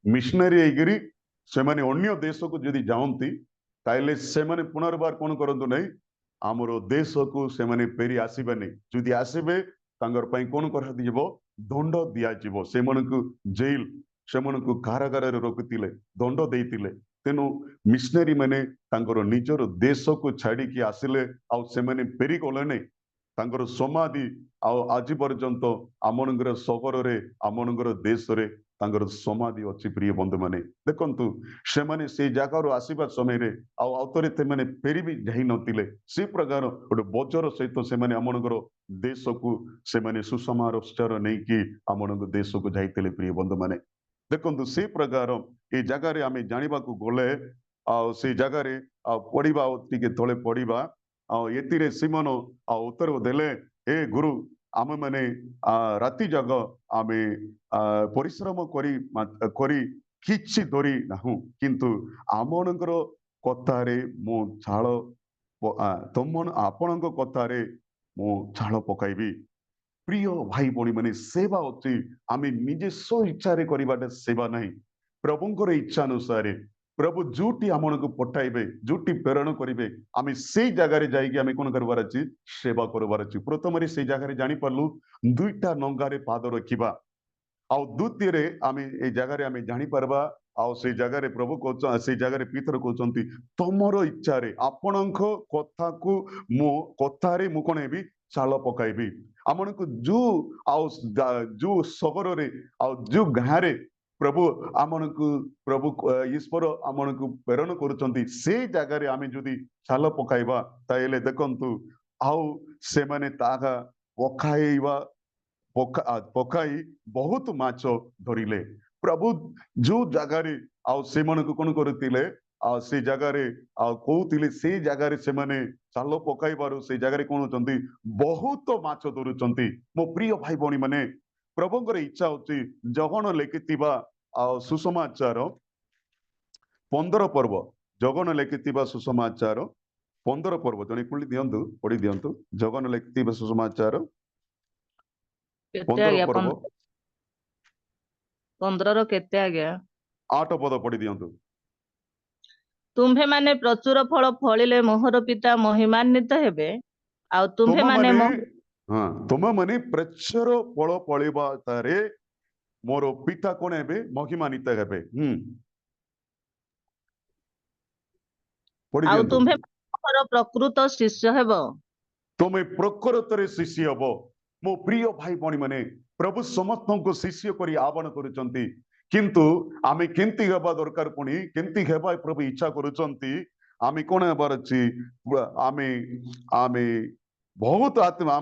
मिशनरी हेगिरी से माने अन्य देश को जदि जाउंती ताइले से माने पुनर्बार कोन करंतु नै आमर देश को से माने फेरी आसीबे नै जदि आसीबे तांगर पई कोन करा दिबो दंड दिया जिवो से मानकु जेल से मानकु कारागार रे रखुतिले दंड देइतिले तेनु मिशनरी माने तांगर निजर देश को छाड़ी की आसिले आ से माने फेरी गले नै तांगर समाधि आ आज पर्यंत आमनगर सहर रे आमनगर देश रे ତାଙ୍କର ସମାଧି ଅଛି ପ୍ରିୟ ବନ୍ଧୁ ମାନେ ଦେଖନ୍ତୁ ସେମାନେ ସେଇ ଜାଗାରୁ ଆସିବା ସମୟରେ ଆଉ ଥରେ ସେମାନେ ଫେରି ବି ଯାଇ ନଥିଲେ ସେ ପ୍ରକାର ଗୋଟେ ବଜର ସହିତ ସେମାନେ ଆମମାନଙ୍କର ଦେଶକୁ ସେମାନେ ସୁସମାଚାର ନେଇକି ଆମମାନଙ୍କ ଦେଶକୁ ଯାଇଥିଲେ ପ୍ରିୟ ବନ୍ଧୁ ମାନେ ଦେଖନ୍ତୁ ସେ ପ୍ରକାର ଏ ଜାଗାରେ ଆମେ ଜାଣିବାକୁ ଗଲେ ଆଉ ସେ ଜାଗାରେ ଆଉ ପଢିବା ଆଉ ଟିକେ ତଳେ ପଢିବା ଆଉ ଏଥିରେ ସିମୋନ ଆଉ ଉତ୍ତର ଦେଲେ ଏ ଗୁରୁ ଆମେ ମାନେ ରାତି ଯାକ ଆମେ ପରିଶ୍ରମ କରି କିଛି ଧରି ନାହୁଁ କିନ୍ତୁ ଆମମାନଙ୍କର କଥାରେ ମୁଁ ଝାଳ ଆପଣଙ୍କ କଥାରେ ମୁଁ ଝାଳ ପକାଇବି ପ୍ରିୟ ଭାଇ ଭଉଣୀ ମାନେ ସେବା ଅଛି ଆମେ ନିଜେ ସ୍ୱ ଇଚ୍ଛାରେ କରିବାଟା ସେବା ନାହିଁ ପ୍ରଭୁଙ୍କର ଇଚ୍ଛା ଅନୁସାରେ ପ୍ରଭୁ ଯୋଉଠି ଆମମାନଙ୍କୁ ପଠାଇବେ ଯୋଉଠି ପ୍ରେରଣ କରିବେ ଆମେ ସେଇ ଜାଗାରେ ଯାଇକି ଆମେ କଣ କରିବାର ଅଛି ସେବା କରିବାର ଅଛି ପ୍ରଥମରେ ସେଇ ଜାଗାରେ ଜାଣିପାରିଲୁ ଦୁଇଟା ନଙ୍ଗାରେ ପାଦ ରଖିବା ଆଉ ଦ୍ୱିତୀୟରେ ଆମେ ଏଇ ଜାଗାରେ ଆମେ ଜାଣିପାରିବା ଆଉ ସେଇ ଜାଗାରେ ପ୍ରଭୁ ସେଇ ଜାଗାରେ ପିତର କହୁଛନ୍ତି ତମର ଇଚ୍ଛାରେ ଆପଣଙ୍କ କଥାକୁ ମୁଁ କଥାରେ ମୁଁ କଣ ହେବି ଚାଲ ପକାଇବି ଆମମାନଙ୍କୁ ଯୋଉ ସହରରେ ଆଉ ଯୋଉ ଗାଁରେ ପ୍ରଭୁ ଆମମାନଙ୍କୁ ପ୍ରଭୁ ଈଶ୍ୱର ଆମମାନଙ୍କୁ ପ୍ରେରଣ କରୁଛନ୍ତି ସେଇ ଜାଗାରେ ଆମେ ଯଦି ଚାଲ ପକାଇବା ତାହେଲେ ଦେଖନ୍ତୁ ଆଉ ସେମାନେ ତାହା ପକାଇ ବହୁତ ମାଛ ଧରିଲେ ପ୍ରଭୁ ଯୋଉ ଜାଗାରେ ଆଉ ସେମାନଙ୍କୁ କଣ କରୁଥିଲେ ଆଉ ସେ ଜାଗାରେ ଆଉ କହୁଥିଲେ ସେଇ ଜାଗାରେ ସେମାନେ ଚାଲ ପକାଇବାରୁ ସେଇ ଜାଗାରେ କଣ ହଉଛନ୍ତି ବହୁତ ମାଛ ଧରୁଛନ୍ତି ମୋ ପ୍ରିୟ ଭାଇ ଭଉଣୀ ମାନେ ପ୍ରଭୁଙ୍କର ଇଚ୍ଛା ହଉଛି ଜଗଣ ଲେଖିଥିବା ଆଉ ସୁସମାଚାର 15 ପର୍ବ ଜଗନ ଲେଖିଥିବା ସୁସମାଚାର 15 ପର୍ବ ଜଣେ ପଢି ଦିଅନ୍ତୁ ଜଗନ ଲେଖିଥିବା ସୁସମାଚାର କେତେ 15 ଆଜ୍ଞା ପର୍ବ 15 କେତେ ଆଜ୍ଞା 8 ପଦ ପଢି ଦିଅନ୍ତୁ ତୁମ୍ଭେମାନେ ପ୍ରଚୁର ଫଳ ଫଳିଲେ ମୋହର ପିତା ମହିମାନ୍ୱିତ ହେବେ ଆଉ ତୁମ୍ଭେମାନେ ତୁମମାନେ ପ୍ରଚୁର ଫଳ ଫଳିବା ତାରେ ମୋର ପିତା କଣ ହେବେ ମହିମାନ୍ୱିତ ହେବେ ପଢି ଆଉ ଦିଅନ୍ତୁ ତୁମ୍ଭେ ମୋର ପ୍ରକୃତ ଶିଷ୍ୟ ହେବ ତୁମେ ପ୍ରକୃତରେ ଶିଷ୍ୟ ହବ ମୋ ପ୍ରିୟ ଭାଇ ଭଉଣୀ ମାନେ ପ୍ରଭୁ ସମସ୍ତଙ୍କୁ ଶିଷ୍ୟ କରି ଆହ୍ୱାନ କରୁଛନ୍ତି କିନ୍ତୁ ଆମେ କେମିତି ହେବା ଦରକାର ପୁଣି କେମିତି ହେବା ପ୍ରଭୁ ଇଚ୍ଛା କରୁଛନ୍ତି ଆମେ କଣ ହେବାର ଅଛି ଆମେ ଆମେ ବହୁତ ଆତ୍ମା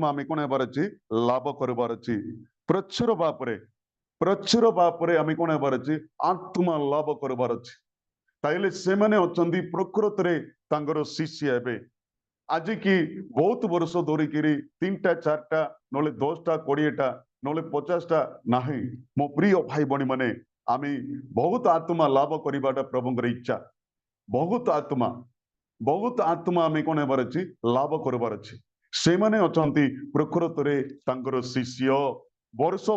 ଆମେ କଣ ହେବାର ଅଛି ଲାଭ କରିବାର ଅଛି ପ୍ରଚୁର ଭାବରେ ଆମେ କଣ ହେବାର ଅଛି ଆତ୍ମା ଲାଭ କରିବାର ଅଛି ତାହେଲେ ସେମାନେ ଅଛନ୍ତି ପ୍ରକୃତରେ ତାଙ୍କର ଶିଷ୍ୟ ହେବେ ଆଜି କି ବହୁତ ବର୍ଷ ଧରିକିରି 3ଟା 4ଟା ନହେଲେ 10ଟା 20ଟା ନହେଲେ 50ଟା ନାହିଁ ମୋ ପ୍ରିୟ ଭାଇ ଭଉଣୀ ମାନେ ଆମେ ବହୁତ ଆତ୍ମା ଲାଭ କରିବାଟା ପ୍ରଭୁଙ୍କର ଇଚ୍ଛା ବହୁତ ଆତ୍ମା ଆମେ କଣ ହେବାର ଅଛି ଲାଭ କରିବାର ଅଛି ସେମାନେ ଅଛନ୍ତି ପ୍ରକୃତରେ ତାଙ୍କର ଶିଷ୍ୟ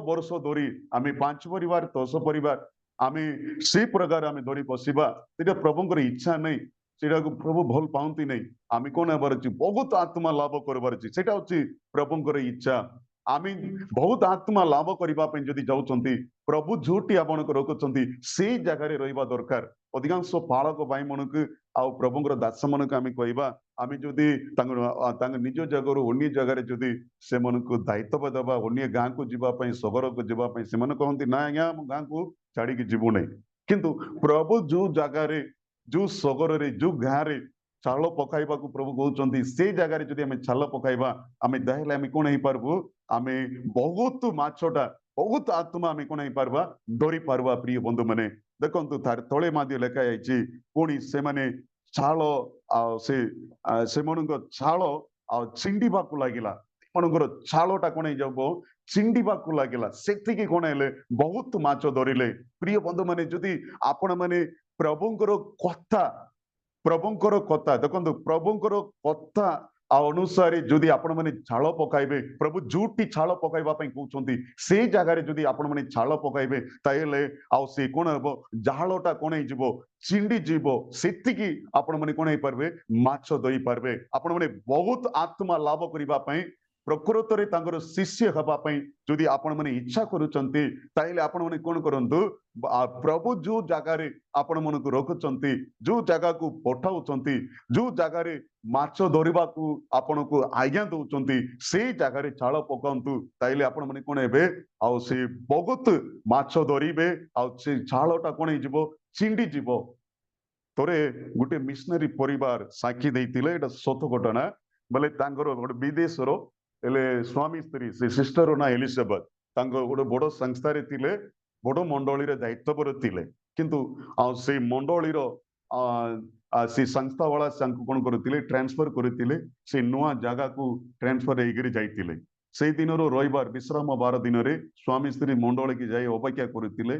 ବର୍ଷ ଧରି ଆମେ 5 ପରିବାର 10 ପରିବାର ଆମେ ସେ ପ୍ରକାର ଆମେ ଧରି ବସିବା ସେଟା ପ୍ରଭୁଙ୍କର ଇଚ୍ଛା ନାହିଁ ସେଟାକୁ ପ୍ରଭୁ ଭଲ ପାଆନ୍ତି ନାହିଁ ଆମେ କଣ ହେବାର ଅଛି ବହୁତ ଆତ୍ମା ଲାଭ କରିବାର ଅଛି ସେଟା ହଉଛି ପ୍ରଭୁଙ୍କର ଇଚ୍ଛା ଆମେ ବହୁତ ଆତ୍ମା ଲାଭ କରିବା ପାଇଁ ଯଦି ଯାଉଛନ୍ତି ପ୍ରଭୁ ଯୋଉଠି ଆପଣଙ୍କୁ ରଖୁଛନ୍ତି ସେଇ ଜାଗାରେ ରହିବା ଦରକାର ଅଧିକାଂଶ ପାଳକ ଭାଇ ମାନଙ୍କୁ ଆଉ ପ୍ରଭୁଙ୍କର ଦାସ ମାନଙ୍କୁ ଆମେ କହିବା ଆମେ ଯଦି ତାଙ୍କ ନିଜ ଜାଗାରୁ ଅନ୍ୟ ଜାଗାରେ ଯଦି ସେମାନଙ୍କୁ ଦାୟିତ୍ୱ ଦେବା ଅନ୍ୟ ଗାଁକୁ ଯିବା ପାଇଁ ସହରକୁ ଯିବା ପାଇଁ ସେମାନେ କହନ୍ତି ନା ଆଜ୍ଞା ଆମ ଗାଁକୁ ଛାଡିକି ଯିବୁ ନାହିଁ କିନ୍ତୁ ପ୍ରଭୁ ଯୋଉ ଜାଗାରେ ଯୋଉ ସହରରେ ଯୋଉ ଗାଁରେ ଚାଳ ପକାଇବାକୁ ପ୍ରଭୁ କହୁଛନ୍ତି ସେଇ ଜାଗାରେ ଯଦି ଆମେ ଚାଲ ପକାଇବା ଆମେ ତାହେଲେ ଆମେ କଣ ହେଇପାରିବୁ ଆମେ ବହୁତ ମାଛଟା ବହୁତ ଆତ୍ମା ଆମେ କଣ ହେଇପାରିବା ଧରି ପାରବା ପ୍ରିୟ ବନ୍ଧୁ ମାନେ ଦେଖନ୍ତୁ ତାର ତଳେ ମଧ୍ୟ ଲେଖା ଯାଇଛି ପୁଣି ସେମାନେ ଛାଳ ଆଉ ସେମାନଙ୍କ ଛାଳ ଆଉ ଛିଣ୍ଡିବାକୁ ଲାଗିଲା ସେମାନଙ୍କର ଛାଳଟା କଣ ହେଇଯାବ ଛିଣ୍ଡିବାକୁ ଲାଗିଲା ସେତିକି କଣ ହେଲେ ବହୁତ ମାଛ ଧରିଲେ ପ୍ରିୟ ବନ୍ଧୁ ମାନେ ଯଦି ଆପଣ ମାନେ ପ୍ରଭୁଙ୍କର କଥା ଦେଖନ୍ତୁ ପ୍ରଭୁଙ୍କର କଥା ଅନୁସାରେ ଯଦି ଆପଣ ମାନେ ଛାଳ ପକାଇବେ ପ୍ରଭୁ ଯୋଉଠି ଛାଳ ପକାଇବା ପାଇଁ କହୁଛନ୍ତି ସେଇ ଜାଗାରେ ଯଦି ଆପଣ ମାନେ ଛାଳ ପକାଇବେ ତାହେଲେ ଆଉ ସେ କଣ ହେବ ଜାଳଟା କଣ ହେଇଯିବ ଛିଣ୍ଡି ଯିବ ସେତିକି ଆପଣ ମାନେ କଣ ହେଇପାରିବେ ମାଛ ଧରି ପାରିବେ ଆପଣ ମାନେ ବହୁତ ଆତ୍ମା ଲାଭ କରିବା ପାଇଁ ପ୍ରକୃତରେ ତାଙ୍କର ଶିଷ୍ୟ ହେବା ପାଇଁ ଯଦି ଆପଣ ମାନେ ଇଚ୍ଛା କରୁଛନ୍ତି ତାହେଲେ ଆପଣ ମାନେ କଣ କରନ୍ତୁ ପ୍ରଭୁ ଯୋଉ ଜାଗାରେ ଆପଣ ମାନଙ୍କୁ ରଖୁଛନ୍ତି ଯୋଉ ଜାଗାକୁ ପଠାଉଛନ୍ତି ଯୋଉ ଜାଗାରେ ମାଛ ଧରିବାକୁ ଆପଣଙ୍କୁ ଆଜ୍ଞା ଦଉଛନ୍ତି ସେଇ ଜାଗାରେ ଜାଳ ପକାନ୍ତୁ ତାଇଲେ ଆପଣ ମାନେ କଣ ହେବେ ଆଉ ସେ ବହୁତ ମାଛ ଧରିବେ ଆଉ ସେ ଜାଳଟା କଣ ହେଇଯିବ ଛିଣ୍ଡି ଯିବ। ଥରେ ଗୋଟେ ମିଶନାରୀ ପରିବାର ସାକ୍ଷୀ ଦେଇଥିଲେ ଏଇଟା ସତ ଘଟଣା ବୋଲେ ତାଙ୍କର ଗୋଟେ ବିଦେଶର ହେଲେ ସ୍ୱାମୀ ସ୍ତ୍ରୀ ସେ ସିଷ୍ଟର ନା ଏଲିଜାବେଥ ତାଙ୍କ ଗୋଟେ ବଡ ସଂସ୍ଥାରେ ଥିଲେ ବଡ ମଣ୍ଡଳୀରେ ଦାୟିତ୍ୱରେ ଥିଲେ କିନ୍ତୁ ଆଉ ସେଇ ମଣ୍ଡଳୀର ସେ ସଂସ୍ଥା ବାଲା ତାଙ୍କୁ କଣ କରୁଥିଲେ ଟ୍ରାନ୍ସଫର କରିଥିଲେ ସେ ନୂଆ ଜାଗାକୁ ଟ୍ରାନ୍ସଫର ହେଇକରି ଯାଇଥିଲେ ସେଇ ଦିନର ରବିବାର ବିଶ୍ରାମ ବାର ଦିନରେ ସ୍ୱାମୀ ସ୍ତ୍ରୀ ମଣ୍ଡଳୀକି ଯାଇ ଅପେକ୍ଷା କରୁଥିଲେ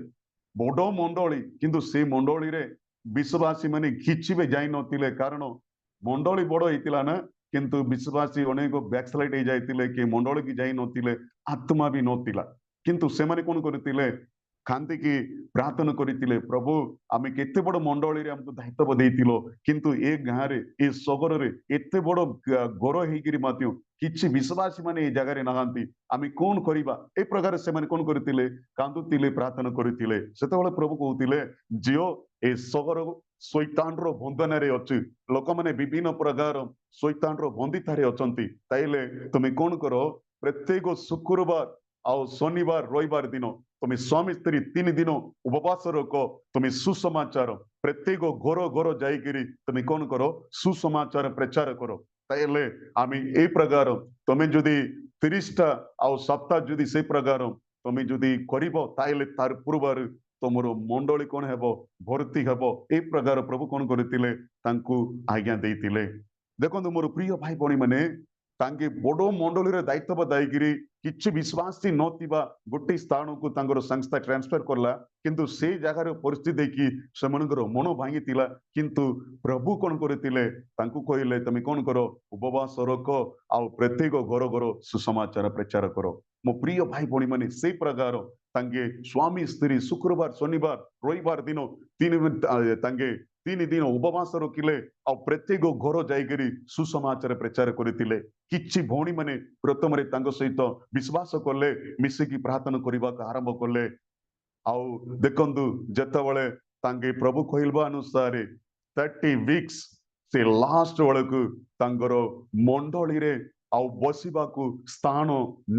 ବଡ ମଣ୍ଡଳୀ କିନ୍ତୁ ସେ ମଣ୍ଡଳୀରେ ବିଶ୍ୱାସୀ ମାନେ କିଛି ବି ଯାଇ ନଥିଲେ କାରଣ ମଣ୍ଡଳୀ ବଡ ହେଇଥିଲା ନା କିନ୍ତୁ ବିଶ୍ୱାସୀ ଅନେକ ବ୍ୟାକସ୍ଲାଇଡ୍ ହେଇଯାଇଥିଲେ କି ମଣ୍ଡଳୀ କି ଯାଇ ନଥିଲେ ଆତ୍ମା ବି ନଥିଲା କିନ୍ତୁ ସେମାନେ କଣ କରିଥିଲେ କାନ୍ଦିକି ପ୍ରାର୍ଥନା କରିଥିଲେ ପ୍ରଭୁ ଆମେ କେତେ ବଡ ମଣ୍ଡଳୀରେ ଆମକୁ ଦାୟିତ୍ୱ ଦେଇଥିଲ କିନ୍ତୁ ଏ ଗାଁରେ ଏ ସହରରେ ଏତେ ବଡ ଘର ହେଇକିରି ମଧ୍ୟ କିଛି ବିଶ୍ୱାସୀ ମାନେ ଏ ଜାଗାରେ ନାହାନ୍ତି ଆମେ କଣ କରିବା ଏ ପ୍ରକାର ସେମାନେ କଣ କରିଥିଲେ କାନ୍ଦୁଥିଲେ ପ୍ରାର୍ଥନା କରିଥିଲେ ସେତେବେଳେ ପ୍ରଭୁ କହୁଥିଲେ ଝିଅ ଏ ସହର ଶୈତାନର ବନ୍ଦନାରେ ଅଛି ଲୋକମାନେ ବିଭିନ୍ନ ପ୍ରକାର ଶୈତାନର ବନ୍ଦିତାରେ ଅଛନ୍ତି ତାଇଲେ ତମେ କଣ କର ପ୍ରତ୍ୟେକ ଶୁକ୍ରବାର ଆଉ ଶନିବାର ରବିବାର ଦିନ ତମେ ସ୍ୱାମୀ ସ୍ତ୍ରୀ 3 ଦିନ ଉପବାସ ରଖ ତମେ ସୁସମାଚାର ପ୍ରତ୍ୟେକ ଘର ଘର ଯାଇକିରି ତମେ କଣ କର ସୁସମାଚାର ପ୍ରଚାର କର ତାଇଲେ ଆମେ এই ପ୍ରକାର ତମେ ଯଦି 30ଟା ଆଉ ସପ୍ତାହ ଯଦି ସେଇ ପ୍ରକାର ତମେ ଯଦି କରିବ ତାଇଲେ ତାର ପୂର୍ବରୁ ତମର ମଣ୍ଡଳୀ କଣ ହେବ ଭର୍ତ୍ତି ହେବ এই ପ୍ରକାର ପ୍ରଭୁ କଣ କରିଥିଲେ ତାଙ୍କୁ ଆଜ୍ଞା ଦେଇଥିଲେ ଦେଖନ୍ତୁ ମୋର ପ୍ରିୟ ଭାଇ ଭଉଣୀ ମାନେ ତାଙ୍କେ ବଡ ମଣ୍ଡଳୀର ଦାୟିତ୍ୱ ଦେଇକିରି କିଛି ବିଶ୍ୱାସୀ ନଥିବା ଗୋଟେ ସ୍ଥାନକୁ ତାଙ୍କର ସଂସ୍ଥା ଟ୍ରାନ୍ସଫର କଲା କିନ୍ତୁ ସେଇ ଜାଗାର ପରିସ୍ଥିତି ଦେଖି ସେମାନଙ୍କର ମନ ଭାଙ୍ଗିଥିଲା କିନ୍ତୁ ପ୍ରଭୁ କଣ କରିଥିଲେ ତାଙ୍କୁ କହିଲେ ତମେ କଣ କର ଉପବାସ ରଖ ଆଉ ପ୍ରତ୍ୟେକ ଘର ଘର ସୁସମାଚାର ପ୍ରଚାର କର ମୋ ପ୍ରିୟ ଭାଇ ଭଉଣୀ ମାନେ ସେଇ ପ୍ରକାର ତାଙ୍କେ ସ୍ୱାମୀ ସ୍ତ୍ରୀ ଶୁକ୍ରବାର ଶନିବାର ରବିବାର ଦିନ ତାଙ୍କେ 3 ଦିନ ଉପବାସ ରଖିଲେ ଆଉ ପ୍ରତ୍ୟେକ ଘର ଯାଇକରି ସୁସମାଚାର ପ୍ରଚାର କରିଥିଲେ କିଛି ଭଉଣୀ ମାନେ ପ୍ରଥମରେ ତାଙ୍କ ସହିତ ବିଶ୍ୱାସ କଲେ ମିଶିକି ପ୍ରାର୍ଥନା କରିବାକୁ ଆରମ୍ଭ କଲେ ଆଉ ଦେଖନ୍ତୁ ଯେତେବେଳେ ତାଙ୍କେ ପ୍ରଭୁ କହିବା ଅନୁସାରେ 30 weeks ସେ ଲାଷ୍ଟ ବେଳକୁ ତାଙ୍କର ମଣ୍ଡଳୀରେ ଆଉ ବସିବାକୁ ସ୍ଥାନ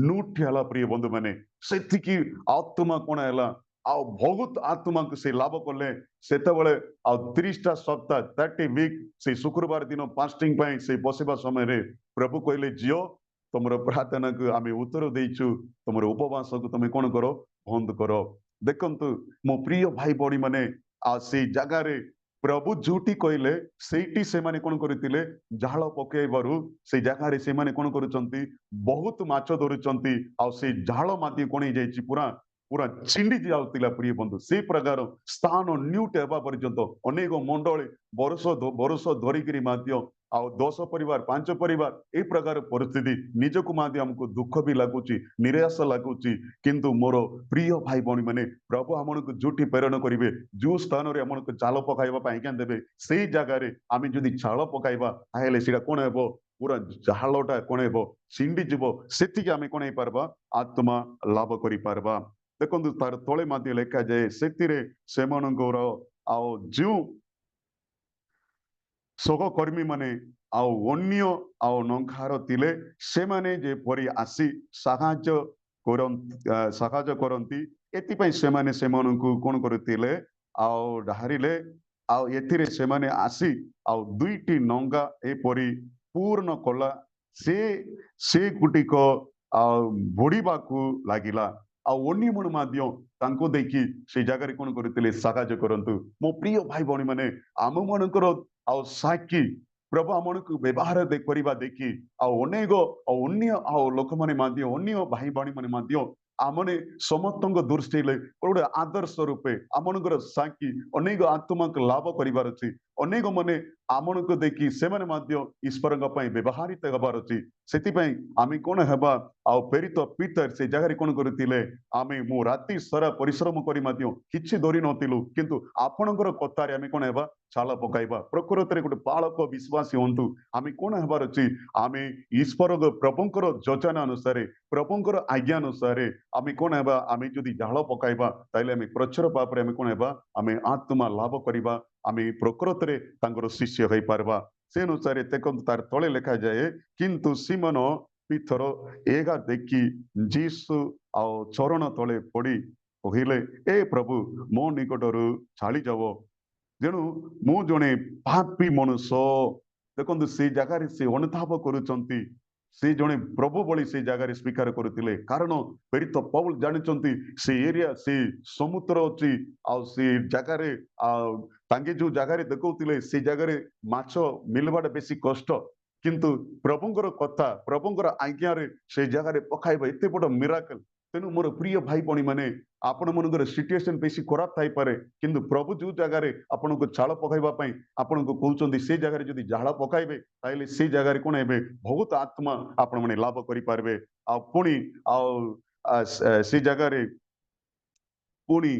ନୁଟ୍ ହେଲା ପ୍ରିୟ ବନ୍ଧୁ ମାନେ ସେତିକି ଆତ୍ମା କଣ ହେଲା ଆଉ ବହୁତ ଆତ୍ମାକୁ ସେ ଲାଭ କଲେ ସେତେବେଳେ ଆଉ 30ଟା ସପ୍ତାହ 30 week ସେ ଶୁକ୍ରବାର ଦିନ ଫାଷ୍ଟିଂ ପାଇଁ ସେ ବସିବା ସମୟରେ ପ୍ରଭୁ କହିଲେ ଝିଅ ତମର ପ୍ରାର୍ଥନାକୁ ଆମେ ଉତ୍ତର ଦେଇଛୁ ତମର ଉପବାସକୁ ତମେ କଣ କର ବନ୍ଦ କର ଦେଖନ୍ତୁ ମୋ ପ୍ରିୟ ଭାଇ ଭଉଣୀ ମାନେ ସେଇ ଜାଗାରେ ପ୍ରଭୁ ଯୋଉଠି କହିଲେ ସେଇଠି ସେମାନେ କଣ କରିଥିଲେ ଜାଳ ପକେଇବାରୁ ସେଇ ଜାଗାରେ ସେମାନେ କଣ କରୁଛନ୍ତି ବହୁତ ମାଛ ଧରୁଛନ୍ତି ଆଉ ସେଇ ଜାଳ ମାଧ୍ୟ କଣ ହେଇଯାଇଛି ପୁରା ପୁରା ଛିଣ୍ଡି ଯାଉଥିଲା ପ୍ରିୟ ବନ୍ଧୁ ସେଇ ପ୍ରକାର ସ୍ଥାନ ନ୍ୟୁଟ ହେବା ପର୍ଯ୍ୟନ୍ତ ଅନେକ ମଣ୍ଡଳୀ ବର୍ଷ ଧରିକିରି ମଧ୍ୟ ଆଉ 10 ପରିବାର 5 ପରିବାର এই ପ୍ରକାର ପରିସ୍ଥିତି ନିଜକୁ ମଧ୍ୟ ଆମକୁ ଦୁଃଖ ବି ଲାଗୁଛି ନିରାଶ ଲାଗୁଛି କିନ୍ତୁ ମୋର ପ୍ରିୟ ଭାଇ ଭଉଣୀ ମାନେ ପ୍ରଭୁ ଆମକୁ ଯୋଉଠି ପ୍ରେରଣ କରିବେ ଯୋଉ ସ୍ଥାନରେ ଆମକୁ ଜାଲ ପକାଇବା ପାଇଁ ଆଜ୍ଞା ଦେବେ ସେଇ ଜାଗାରେ ଆମେ ଯଦି ଜାଳ ପକାଇବା ତାହେଲେ ସେଇଟା କଣ ହେବ ପୁରା ଜାଲଟା କଣ ହେବ ଛିଣ୍ଡି ଯିବ ସେତିକି ଆମେ କଣ ହେଇପାରିବା ଆତ୍ମା ଲାଭ କରିପାରିବା ଦେଖନ୍ତୁ ତାର ତଳେ ମଧ୍ୟ ଲେଖାଯାଏ ସେଥିରେ ସେମାନଙ୍କର ଆଉ ଯେଉଁ ସହକର୍ମୀ ମାନେ ଆଉ ଅନ୍ୟ ଆଉ ନଙ୍ଖାର ଥିଲେ ସେମାନେ ଯେପରି ଆସି ସାହାଯ୍ୟ କରନ୍ତି ଏଥିପାଇଁ ସେମାନେ ସେମାନଙ୍କୁ କଣ କରୁଥିଲେ ଆଉ ଢାରିଲେ ଆଉ ଏଥିରେ ସେମାନେ ଆସି ଆଉ 2ଟି ନଙ୍ଗା ଏପରି ପୂର୍ଣ୍ଣ କଲା ସେ ଗୁଟିକ ବଢିବାକୁ ଲାଗିଲା ଆଉ ଅନ୍ୟମାନେ ମଧ୍ୟ ତାଙ୍କୁ ଦେଖି ସେଇ ଜାଗାରେ କଣ କରୁଥିଲେ ସାହାଯ୍ୟ କରନ୍ତୁ ମୋ ପ୍ରିୟ ଭାଇ ଭଉଣୀ ମାନେ ଆମ ମାନଙ୍କର ଆଉ ସାକ୍ଷୀ ପ୍ରଭୁ ଆମକୁ ବ୍ୟବହାର କରିବା ଦେଖି ଆଉ ଅନେକ ଆଉ ଅନ୍ୟ ଆଉ ଲୋକମାନେ ମଧ୍ୟ ଅନ୍ୟ ଭାଇ ଭଉଣୀ ମାନେ ମଧ୍ୟ ଆମମାନେ ସମସ୍ତଙ୍କ ଦୃଷ୍ଟିରେ ଗୋଟେ ଆଦର୍ଶ ରୂପେ ଆମମାନଙ୍କର ସାକ୍ଷୀ ଅନେକ ଆତ୍ମାକୁ ଲାଭ କରିବାର ଅଛି ଅନେକ ମାନେ ଆମମାନଙ୍କୁ ଦେଖି ସେମାନେ ମଧ୍ୟ ଈଶ୍ୱରଙ୍କ ପାଇଁ ବ୍ୟବହାରିତ ହେବାର ଅଛି। ସେଥିପାଇଁ ଆମେ କଣ ହେବା ଆଉ ପ୍ରେରିତ ପିତର ସେ ଜାଗାରେ କଣ କରୁଥିଲେ, ଆମେ ମୁଁ ରାତି ସାରା ପରିଶ୍ରମ କରି ମଧ୍ୟ କିଛି ଧରି ନଥିଲୁ, କିନ୍ତୁ ଆପଣଙ୍କର କଥାରେ ଆମେ କଣ ହେବା ଛାଲ ପକାଇବା। ପ୍ରକୃତରେ ଗୋଟେ ବାଳକ ବିଶ୍ୱାସୀ ହୁଅନ୍ତୁ, ଆମେ କଣ ହେବାର ଅଛି, ଆମେ ଈଶ୍ୱର ପ୍ରଭୁଙ୍କର ଯୋଜନା ଅନୁସାରେ ପ୍ରଭୁଙ୍କର ଆଜ୍ଞା ଅନୁସାରେ ଆମେ କଣ ହେବା, ଆମେ ଯଦି ଜାଳ ପକାଇବା ତାହେଲେ ଆମେ ପ୍ରଚୁର ଭାବରେ ଆମେ କଣ ହେବା, ଆମେ ଆତ୍ମା ଲାଭ କରିବା, ଆମେ ପ୍ରକୃତରେ ତାଙ୍କର ଶିଷ୍ୟ ହେଇପାରିବା। ସେ ଅନୁସାରେ ଦେଖନ୍ତୁ ତାର ତଳେ ଲେଖାଯାଏ, କିନ୍ତୁ ସିମୋନ ପିତର ଏହା ଦେଖି ଯୀଶୁ ଆଉ ଚରଣ ତଳେ ପଡି କହିଲେ, ଏ ପ୍ରଭୁ ମୋ ନିକଟରୁ ଛାଡିଯାଅ, ତେଣୁ ମୁଁ ଜଣେ ପାପୀ ମନୁଷ୍ୟ। ଦେଖନ୍ତୁ ସେ ଜାଗାରେ ସେ ଅନୁତାପ କରୁଛନ୍ତି, ସେ ଜଣେ ପ୍ରଭୁ ଭଳି ସେ ଜାଗାରେ ସ୍ୱୀକାର କରୁଥିଲେ। କାରଣ ପ୍ରେରିତ ପଉଲ ଜାଣିଛନ୍ତି ସେ ଏରିଆ ସେ ସମୁଦ୍ର ଅଛି, ଆଉ ସେ ଜାଗାରେ ତାଙ୍କେ ଯୋଉ ଜାଗାରେ ଦେଖଉଥିଲେ ସେ ଜାଗାରେ ମାଛ ମିଳିବାଟା ବେଶୀ କଷ୍ଟ, କିନ୍ତୁ ପ୍ରଭୁଙ୍କର କଥା ପ୍ରଭୁଙ୍କର ଆଜ୍ଞାରେ ସେ ଜାଗାରେ ପକାଇବା ଏତେ ବଡ ମିରାକଲ। ତେଣୁ ମୋର ପ୍ରିୟ ଭାଇ ଭଉଣୀ ମାନେ, ଆପଣ ମାନଙ୍କର ସିଚୁଏସନ ବେଶୀ ଖରାପ ଥାଇପାରେ, କିନ୍ତୁ ପ୍ରଭୁ ଯୋଉ ଜାଗାରେ ଆପଣଙ୍କୁ ଛାଳ ପକାଇବା ପାଇଁ ଆପଣଙ୍କୁ କହୁଛନ୍ତି, ସେ ଜାଗାରେ ଯଦି ଝାଳ ପକାଇବେ ତାହେଲେ ସେ ଜାଗାରେ କଣ ହେବେ, ବହୁତ ଆତ୍ମା ଆପଣ ମାନେ ଲାଭ କରିପାରିବେ। ଆଉ ପୁଣି ଆଉ ସେ ଜାଗାରେ ପୁଣି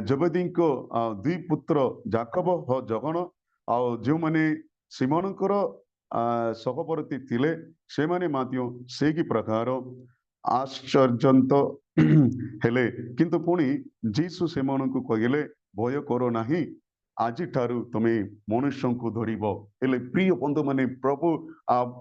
ଜବେଦୀଙ୍କ ଦୁଇ ପୁତ୍ର ଯାକବ ଓ ଜଗଣ ଆଉ ଯେଉଁମାନେ ସେମାନଙ୍କର ସହବର୍ତ୍ତୀ ଥିଲେ ସେମାନେ ମଧ୍ୟ ସେହି ପ୍ରକାର ଆଶ୍ଚର୍ଯ୍ୟନ୍ତ ହେଲେ। କିନ୍ତୁ ପୁଣି ଯୀଶୁ ସେମାନଙ୍କୁ କହିଲେ, ଭୟ କର ନାହିଁ, ଆଜିଠାରୁ ତମେ ମନୁଷ୍ୟଙ୍କୁ ଧରିବ। ହେଲେ ପ୍ରିୟ ବନ୍ଧୁ ମାନେ, ପ୍ରଭୁ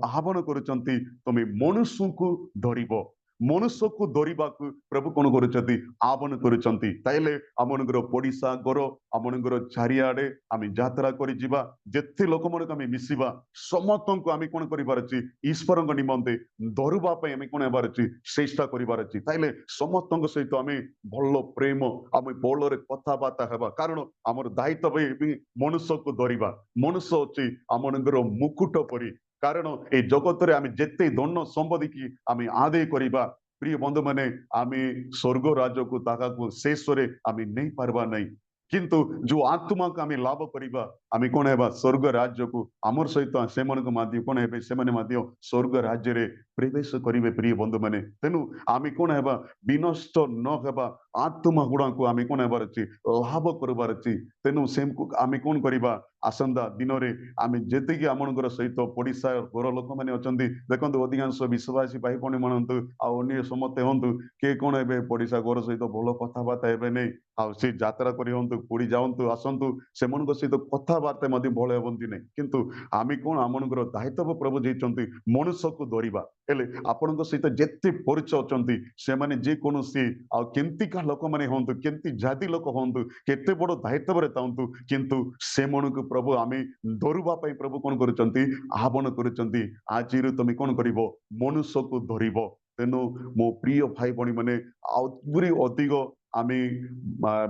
ଆହ୍ୱାନ କରୁଛନ୍ତି ତମେ ମନୁଷ୍ୟଙ୍କୁ ଧରିବ। ମନୁଷ୍ୟକୁ ଧରିବାକୁ ପ୍ରଭୁ କଣ କରୁଛନ୍ତି, ଆହ୍ୱାନ କରୁଛନ୍ତି। ତାଇଲେ ଆମମାନଙ୍କର ପଡିଶା ଘର, ଆମମାନଙ୍କର ଚାରିଆଡେ ଆମେ ଯାତ୍ରା କରି ଯିବା, ଯେତେ ଲୋକମାନଙ୍କୁ ଆମେ ମିଶିବା, ସମସ୍ତଙ୍କୁ ଆମେ କଣ କରିବାର ଅଛି, ଈଶ୍ୱରଙ୍କ ନିମନ୍ତେ ଧରିବା ପାଇଁ ଆମେ କଣ ହେବାର ଅଛି, ଚେଷ୍ଟା କରିବାର ଅଛି। ତାଇଲେ ସମସ୍ତଙ୍କ ସହିତ ଆମେ ଭଲ ପ୍ରେମ, ଆମେ ଭଲରେ କଥାବାର୍ତ୍ତା ହେବା, କାରଣ ଆମର ଦାୟିତ୍ୱ ବି ମନୁଷ୍ୟକୁ ଧରିବା। ମନୁଷ୍ୟ ଅଛି ଆମମାନଙ୍କର ମୁକୁଟ ପରି, କାରଣ এই ଜଗତରେ ଆମେ ଯେତେ ଧନ ସମ୍ପତ୍ତି କି ଆମେ ଆଦାୟ କରିବା, ପ୍ରିୟ ବନ୍ଧୁ ମାନେ, ଆମେ ସ୍ୱର୍ଗ ରାଜ୍ୟକୁ ତାହାକୁ ଶେଷରେ ଆମେ ନେଇ ପାରିବା ନାହିଁ। କିନ୍ତୁ ଯୋଉ ଆତ୍ମାକୁ ଆମେ ଲାଭ କରିବା, ଆମେ କଣ ହେବା, ସ୍ୱର୍ଗ ରାଜ୍ୟକୁ ଆମର ସହିତ ସେମାନଙ୍କ ମଧ୍ୟ କଣ ହେବେ, ସେମାନେ ମଧ୍ୟ ସ୍ୱର୍ଗ ରାଜ୍ୟରେ ପ୍ରବେଶ କରିବେ। ପ୍ରିୟ ବନ୍ଧୁ ମାନେ, ତେଣୁ ଆମେ କଣ ହେବା, ବିନଷ୍ଟ ନ ହେବା, ଆତ୍ମା ଗୁଡାକୁ ଆମେ କଣ ହେବାର ଅଛି, ଲାଭ କରିବାର ଅଛି। ତେଣୁ ସେମକୁ ଆମେ କଣ କରିବା, ଆସନ୍ତା ଦିନରେ ଆମେ ଯେତିକି ଆମମାନଙ୍କର ସହିତ ପଡିଶା ଘର ଲୋକମାନେ ଅଛନ୍ତି, ଦେଖନ୍ତୁ ଅଧିକାଂଶ ବିଶ୍ୱାସୀ ଭାଇ ଭଉଣୀ ମାନନ୍ତୁ ଆଉ ଅନ୍ୟ ସମସ୍ତେ ହୁଅନ୍ତୁ, କିଏ କଣ ହେବେ ପଡିଶା ଘର ସହିତ ଭଲ କଥାବାର୍ତ୍ତା ହେବେ ନାହିଁ, ଆଉ ସେ ଯାତ୍ରା କରି ହୁଅନ୍ତୁ, ପୁରୀ ଯାଆନ୍ତୁ ଆସନ୍ତୁ, ସେମାନଙ୍କ ସହିତ କଥାବାର୍ତ୍ତା ମଧ୍ୟ ଭଲ ହେବନ୍ତି ନାହିଁ। କିନ୍ତୁ ଆମେ କଣ, ଆମମାନଙ୍କର ଦାୟିତ୍ୱ ପ୍ରଭୁ ଦେଇଛନ୍ତି ମନୁଷ୍ୟକୁ ଧରିବା। ହେଲେ ଆପଣଙ୍କ ସହିତ ଯେତେ ପରିଚୟ ଅଛନ୍ତି, ସେମାନେ ଯେକୌଣସି ଆଉ କେମିତିକା ଲୋକମାନେ ହୁଅନ୍ତୁ, କେମିତି ଜାତି ଲୋକ ହୁଅନ୍ତୁ, କେତେ ବଡ ଦାୟିତ୍ୱରେ ଥାନ୍ତୁ, କିନ୍ତୁ ସେମାନଙ୍କୁ ପ୍ରଭୁ ଆମେ ଧରିବା ପାଇଁ ପ୍ରଭୁ କଣ କରୁଛନ୍ତି, ଆହ୍ୱାନ କରୁଛନ୍ତି, ଆଜିରୁ ତମେ କଣ କରିବ, ମନୁଷ୍ୟକୁ ଧରିବ। ତେଣୁ ମୋ ପ୍ରିୟ ଭାଇ ଭଉଣୀ ମାନେ, ଆହୁରି ଅଧିକ ଆମେ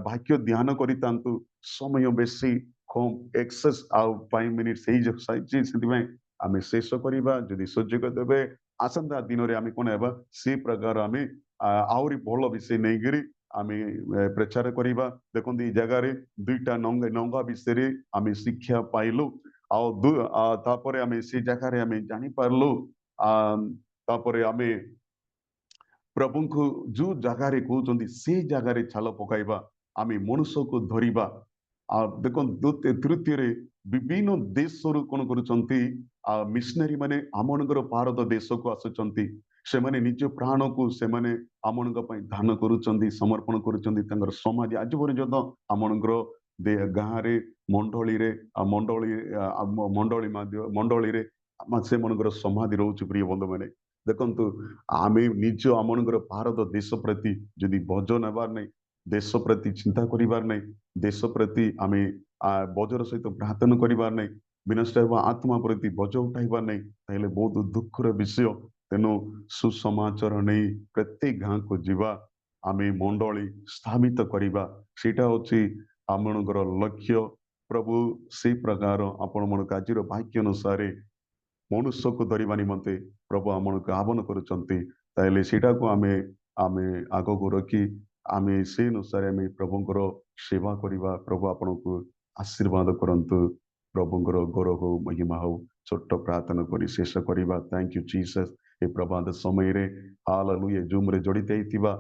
ବାକ୍ୟ ଧ୍ୟାନ କରିଥାନ୍ତୁ, ସମୟ ବେଶୀ କମ, ଏକ୍ସେସ ଆଉ 5 ମିନିଟ ହେଇଯାଇଛି, ସେଥିପାଇଁ ଆମେ ଶେଷ କରିବା। ଯଦି ସୁଯୋଗ ଦେବେ ଆସନ୍ତା ଦିନରେ ଆମେ କଣ ହେବା, ସେ ପ୍ରକାର ଆମେ ଆହୁରି ଭଲ ବିଷୟ ନେଇକିରି ଆମେ ପ୍ରଚାର କରିବା। ଦେଖନ୍ତୁ ଏଇ ଜାଗାରେ ଦୁଇଟା ନଙ୍ଗା ବିଷୟରେ ଆମେ ଶିକ୍ଷା ପାଇଲୁ, ଆଉ ତାପରେ ଆମେ ସେ ଜାଗାରେ ଆମେ ଜାଣିପାରିଲୁ, ତାପରେ ଆମେ ପ୍ରଭୁଙ୍କୁ ଯୋଉ ଜାଗାରେ କହୁଛନ୍ତି ସେ ଜାଗାରେ ଛାଲ ପକାଇବା, ଆମେ ମନୁଷ୍ୟକୁ ଧରିବା। ଦେଖନ୍ତୁ ତୃତୀୟରେ ବିଭିନ୍ନ ଦେଶରୁ କଣ କରୁଛନ୍ତି, ମିଶନାରୀ ମାନେ ଆମମାନଙ୍କର ଭାରତ ଦେଶକୁ ଆସୁଛନ୍ତି, ସେମାନେ ନିଜ ପ୍ରାଣକୁ ସେମାନେ ଆମମାନଙ୍କ ପାଇଁ ଦାନ କରୁଛନ୍ତି, ସମର୍ପଣ କରୁଛନ୍ତି। ତାଙ୍କର ସମାଜ ଆଜି ପର୍ଯ୍ୟନ୍ତ ଆମମାନଙ୍କର ଗାଁରେ ମଣ୍ଡଳୀରେ ମଣ୍ଡଳୀରେ ସେମାନଙ୍କର ସମାଧି ରହୁଛି। ପ୍ରିୟ ବନ୍ଧୁ ମାନେ, ଦେଖନ୍ତୁ ଆମେ ନିଜ ଆମମାନଙ୍କର ଭାରତ ଦେଶ ପ୍ରତି ଯଦି ବୋଝ ନେବାର ନାହିଁ, ଦେଶ ପ୍ରତି ଚିନ୍ତା କରିବାର ନାହିଁ, ଦେଶ ପ୍ରତି ଆମେ ବୋଝର ସହିତ ପ୍ରାର୍ଥନା କରିବାର ନାହିଁ, ବିନଷ୍ଟ ହେବା ଆତ୍ମା ପ୍ରତି ବୋଝ ଉଠାଇବାର ନାହିଁ, ତାହେଲେ ବହୁତ ଦୁଃଖର ବିଷୟ। ତେଣୁ ସୁସମାଚାର ନେଇ ପ୍ରତ୍ୟେକ ଗାଁକୁ ଯିବା, ଆମେ ମଣ୍ଡଳୀ ସ୍ଥାପିତ କରିବା, ସେଇଟା ହଉଛି ଆମମାନଙ୍କର ଲକ୍ଷ୍ୟ। ପ୍ରଭୁ ସେଇ ପ୍ରକାର ଆପଣମାନଙ୍କ ଆଜିର ବାକ୍ୟ ଅନୁସାରେ ମନୁଷ୍ୟକୁ ଧରିବା ନିମନ୍ତେ ପ୍ରଭୁ ଆମମାନଙ୍କୁ ଆହ୍ୱାନ କରୁଛନ୍ତି। ତାହେଲେ ସେଇଟାକୁ ଆମେ ଆମେ ଆଗକୁ ରଖି ଆମେ ସେଇ ଅନୁସାରେ ଆମେ ପ୍ରଭୁଙ୍କର ସେବା କରିବା। ପ୍ରଭୁ ଆପଣଙ୍କୁ ଆଶୀର୍ବାଦ କରନ୍ତୁ। ପ୍ରଭୁଙ୍କର ଗୌରବ ହଉ ମହିମା ହଉ ଛୋଟ ପ୍ରାର୍ଥନା କରି ଶେଷ କରିବା। Thank you Jesus. ଏ ପ୍ରଭାତ ସମୟରେ ହାଲେଲୁୟା ଜୁମ୍ରେ ଜଡ଼ିତ ହେଇଥିବା